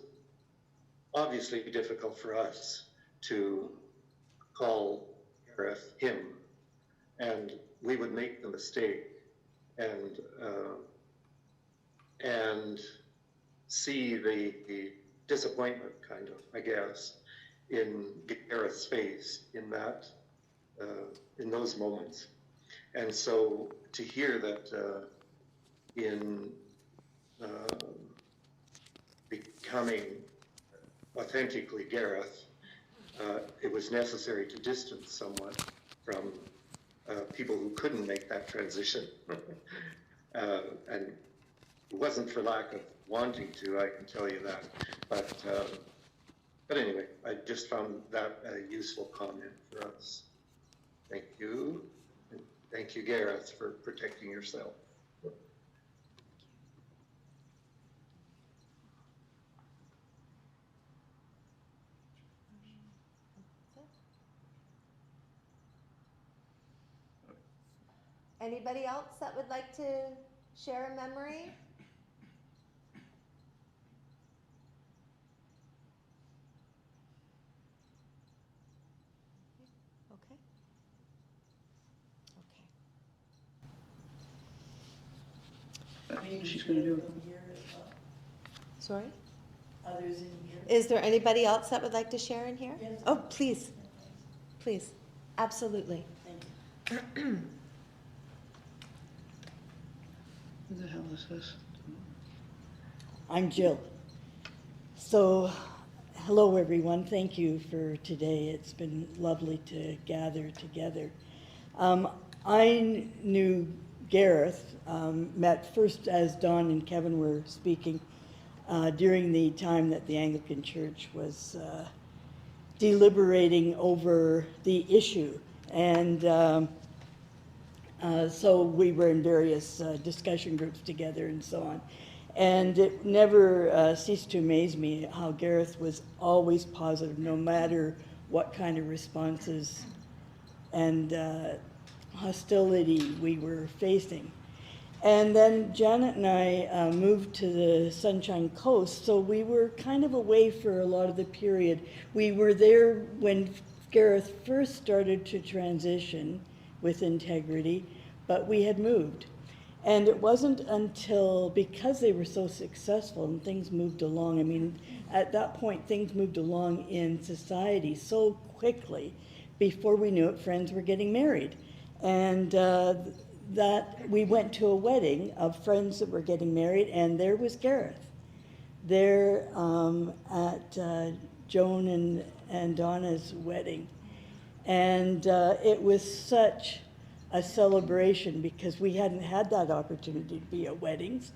obviously difficult for us to call Gareth him, and we would make the mistake and and see the disappointment, kind of, I guess, in Gareth's face in that, in those moments. And so to hear that in becoming authentically Gareth, it was necessary to distance somewhat from people who couldn't make that transition. And it wasn't for lack of wanting to, I can tell you that. But anyway, I just found that a useful comment for us. Thank you. And thank you, Gareth, for protecting yourself. Anybody else that would like to share a memory? Okay. She's going to do it. Sorry? Others in here? Is there anybody else that would like to share in here? Yes. Oh, please. Please. Absolutely. Thank you. Who the hell is this? I'm Jill. So, hello everyone. Thank you for today. It's been lovely to gather together. I knew Gareth, met first as Don and Kevin were speaking during the time that the Anglican Church was deliberating over the issue. And so we were in various discussion groups together and so on. And it never ceased to amaze me how Gareth was always positive, no matter what kind of responses and hostility we were facing. And then Janet and I moved to the Sunshine Coast, so we were kind of away for a lot of the period. We were there when Gareth first started to transition with integrity, but we had moved. And it wasn't until, because they were so successful and things moved along, I mean, at that point things moved along in society so quickly, before we knew it, friends were getting married. And that we went to a wedding of friends that were getting married, and there was Gareth there at Joan and Donna's wedding. And it was such a celebration because we hadn't had that opportunity to be at weddings.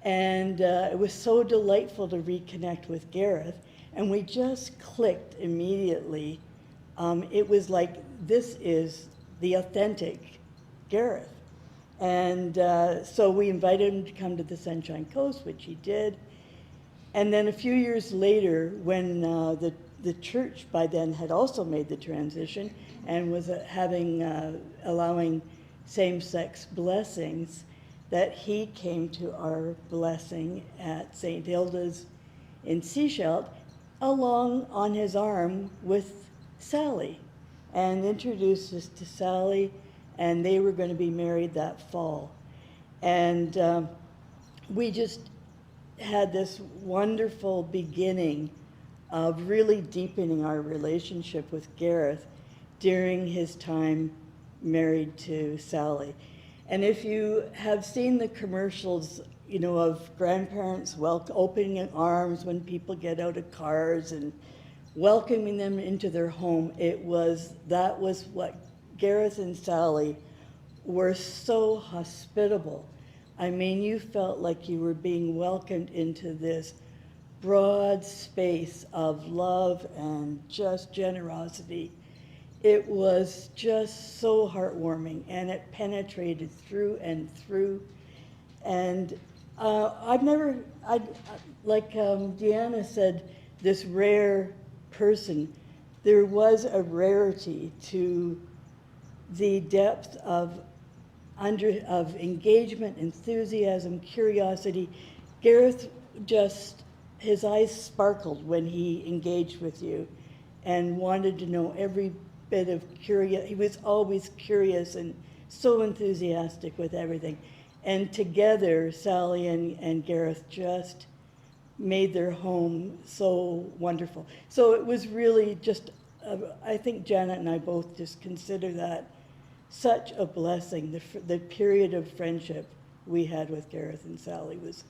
And it was so delightful to reconnect with Gareth, and we just clicked immediately. It was like, this is the authentic Gareth. And so we invited him to come to the Sunshine Coast, which he did. And then a few years later, when the church by then had also made the transition and was allowing same-sex blessings, that he came to our blessing at St. Hilda's in Sechelt, along on his arm with Sally, and introduced us to Sally, and they were going to be married that fall. And we just had this wonderful beginning of really deepening our relationship with Gareth during his time married to Sally. And if you have seen the commercials, you know, of grandparents opening arms when people get out of cars and welcoming them into their home, that was what Gareth and Sally were so hospitable. I mean, you felt like you were being welcomed into this broad space of love and just generosity. It was just so heartwarming, and it penetrated through and through. And like Deanna said, this rare person, there was a rarity to the depth of engagement, enthusiasm, curiosity. Gareth his eyes sparkled when he engaged with you and wanted to know every bit of curiosity. He was always curious and so enthusiastic with everything. And together, Sally and Gareth just made their home so wonderful. So it was really just, I think Janet and I both just consider that such a blessing. The period of friendship we had with Gareth and Sally was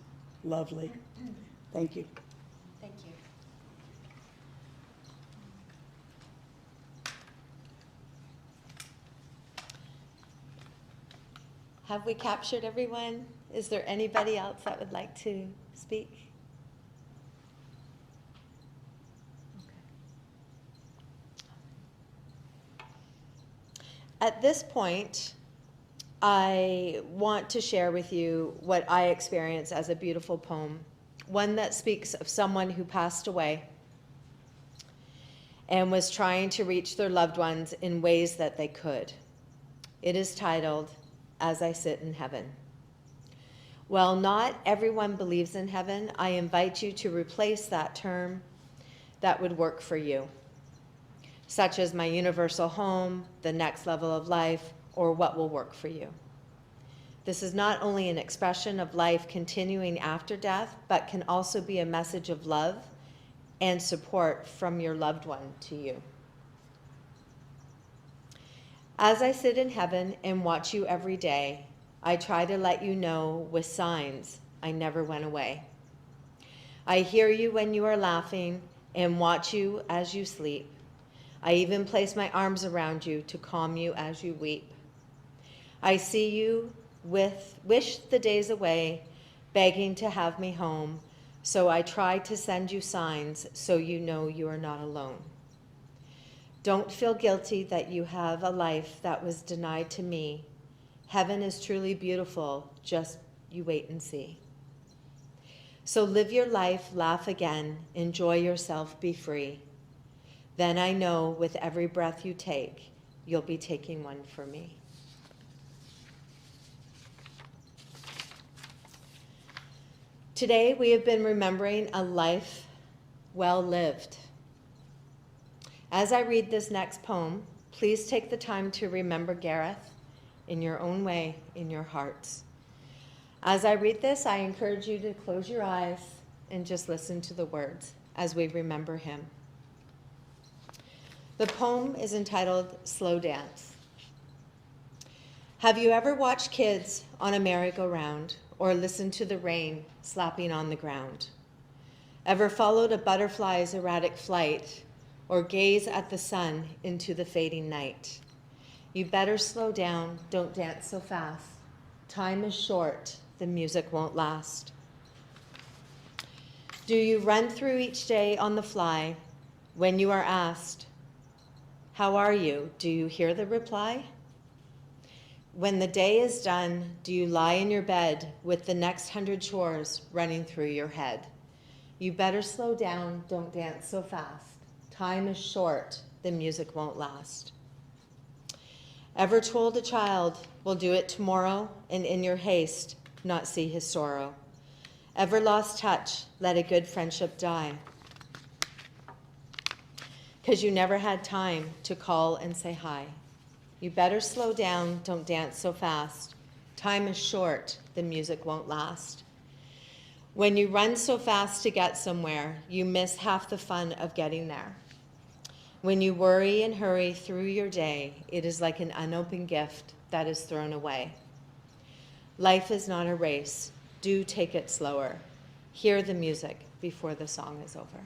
lovely. Thank you. Thank you. Have we captured everyone? Is there anybody else that would like to speak? At this point, I want to share with you what I experience as a beautiful poem, one that speaks of someone who passed away and was trying to reach their loved ones in ways that they could. It is titled, As I Sit in Heaven. While not everyone believes in heaven, I invite you to replace that term that would work for you, such as my universal home, the next level of life, or what will work for you. This is not only an expression of life continuing after death, but can also be a message of love and support from your loved one to you. As I sit in heaven and watch you every day, I try to let you know with signs I never went away. I hear you when you are laughing and watch you as you sleep. I even place my arms around you to calm you as you weep. I see you wish the days away, begging to have me home, so I try to send you signs so you know you are not alone. Don't feel guilty that you have a life that was denied to me. Heaven is truly beautiful, just you wait and see. So live your life, laugh again, enjoy yourself, be free. Then I know with every breath you take, you'll be taking one for me. Today we have been remembering a life well lived. As I read this next poem, please take the time to remember Gareth in your own way, in your hearts. As I read this, I encourage you to close your eyes and just listen to the words as we remember him. The poem is entitled Slow Dance. Have you ever watched kids on a merry-go-round or listened to the rain slapping on the ground? Ever followed a butterfly's erratic flight or gaze at the sun into the fading night? You better slow down, don't dance so fast. Time is short, the music won't last. Do you run through each day on the fly? When you are asked, how are you? Do you hear the reply? When the day is done, do you lie in your bed with the next 100 chores running through your head? You better slow down, don't dance so fast. Time is short, the music won't last. Ever told a child, we'll do it tomorrow, and in your haste, not see his sorrow? Ever lost touch, let a good friendship die? 'Cause you never had time to call and say hi. You better slow down, don't dance so fast. Time is short, the music won't last. When you run so fast to get somewhere, you miss half the fun of getting there. When you worry and hurry through your day, it is like an unopened gift that is thrown away. Life is not a race. Do take it slower. Hear the music before the song is over.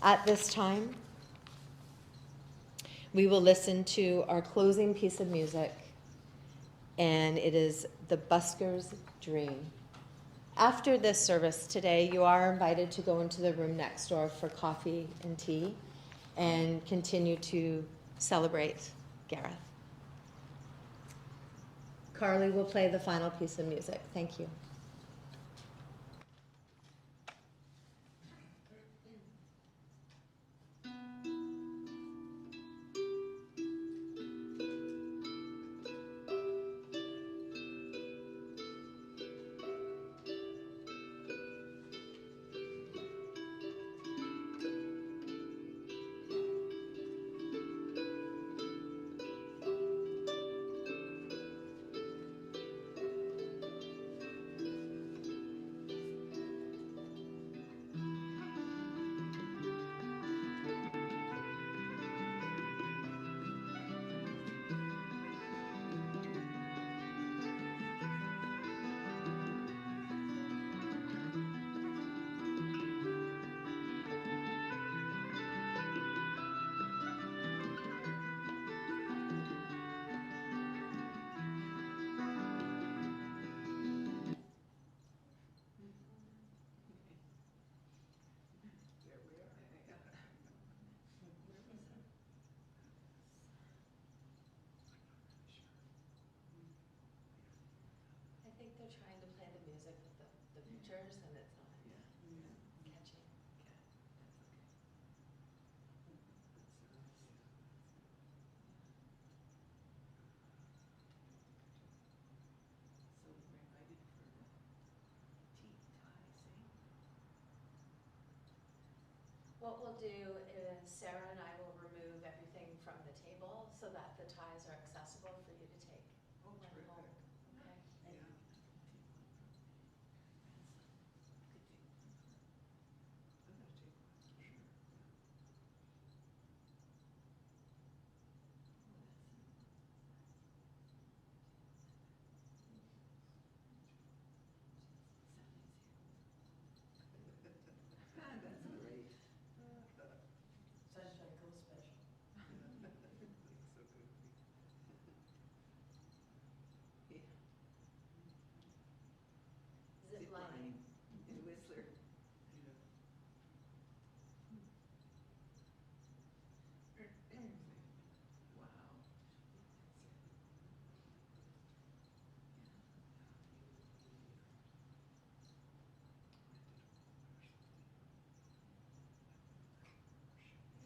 At this time, we will listen to our closing piece of music, and it is The Busker's Dream. After this service today, you are invited to go into the room next door for coffee and tea and continue to celebrate Gareth. Carly will play the final piece of music. Thank you. think they're trying to play the music with the pictures and it's not catching. So we're invited for the tea ties, eh? What we'll do is Sarah and I will remove everything from the table so that the ties are accessible for you to take. Oh, when terrific. home. Okay. Yeah. That's great. Sunshine Coast special. It's so good. Yeah. Zip lining. In Whistler. Wow.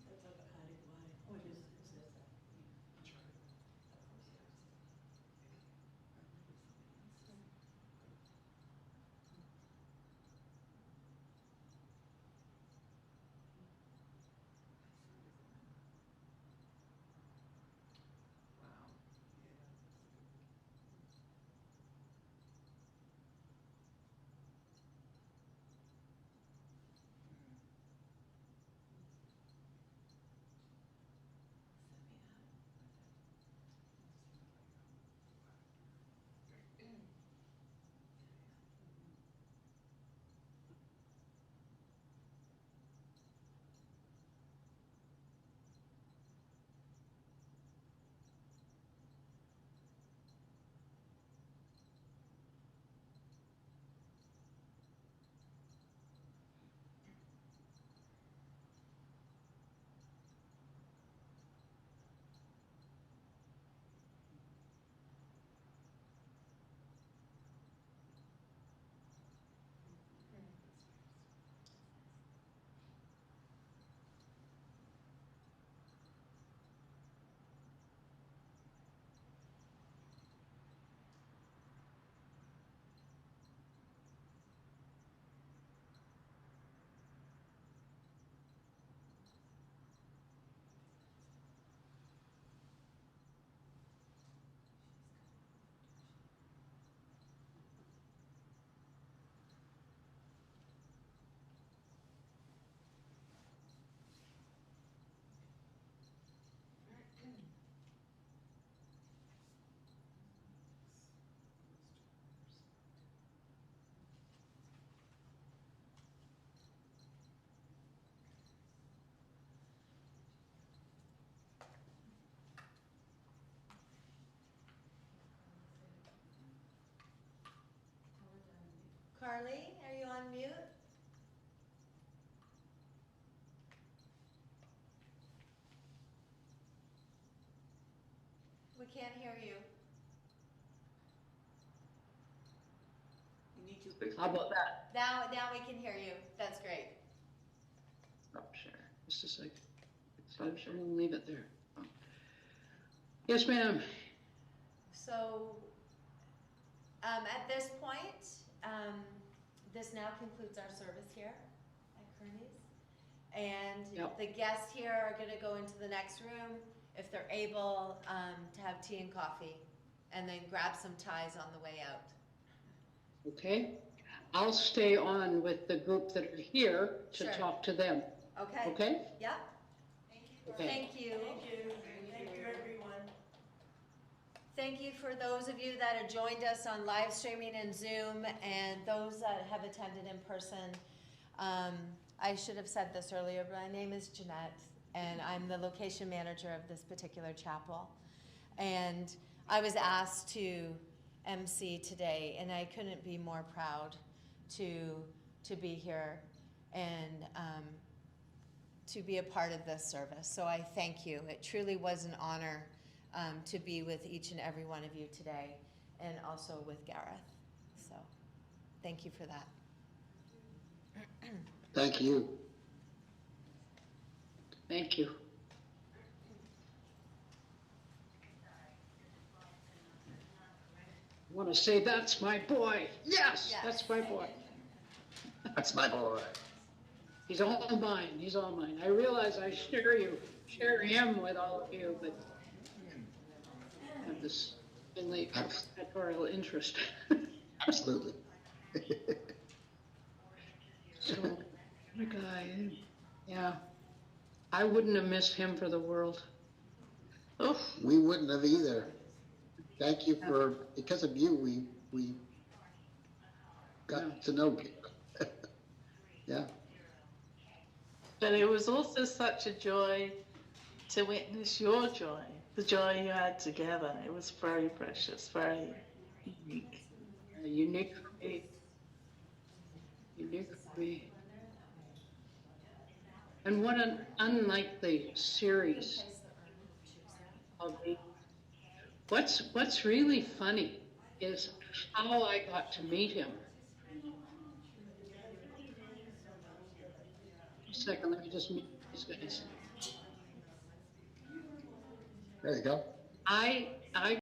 That's a kind of wine. Oh, it is that. Wow. Yeah. Carly, are you on mute? We can't hear you. You need to. How about that? Now we can hear you. That's great. Stop share. Just a second. Stop share. We'll leave it there. Oh. Yes, ma'am. So, at this point, this now concludes our service here at Kearney's. And Yep. the guests here are gonna go into the next room, if they're able, to have tea and coffee, and then grab some ties on the way out. Okay. I'll stay on with the group that are here to Sure. talk to them. Okay? Okay? Yep. Okay. Thank you. Thank you. Thank you, everyone. Thank you for those of you that have joined us on live streaming and Zoom, and those that have attended in person. I should have said this earlier, but my name is Jeanette, and I'm the location manager of this particular chapel. And I was asked to MC today, and I couldn't be more proud to be here and to be a part of this service. So I thank you. It truly was an honor to be with each and every one of you today, and also with Gareth. thank you for that. Thank you. Thank you. I want to say, that's my boy. Yes, that's my boy. That's my boy. He's all mine. He's all mine. I realize I share him with all of you, but I have this innate pastoral interest. Absolutely. So, what a guy. Yeah. I wouldn't have missed him for the world. Oh, We wouldn't have either. Thank you for, because of you, we got to know people. Yeah. But it was also such a joy to witness your joy, the joy you had together. It was very precious, very unique. Unique for me. Unique for me. And what an unlikely series of the. What's really funny is how I got to meet him. Just a second, let me just meet these guys. There you go. I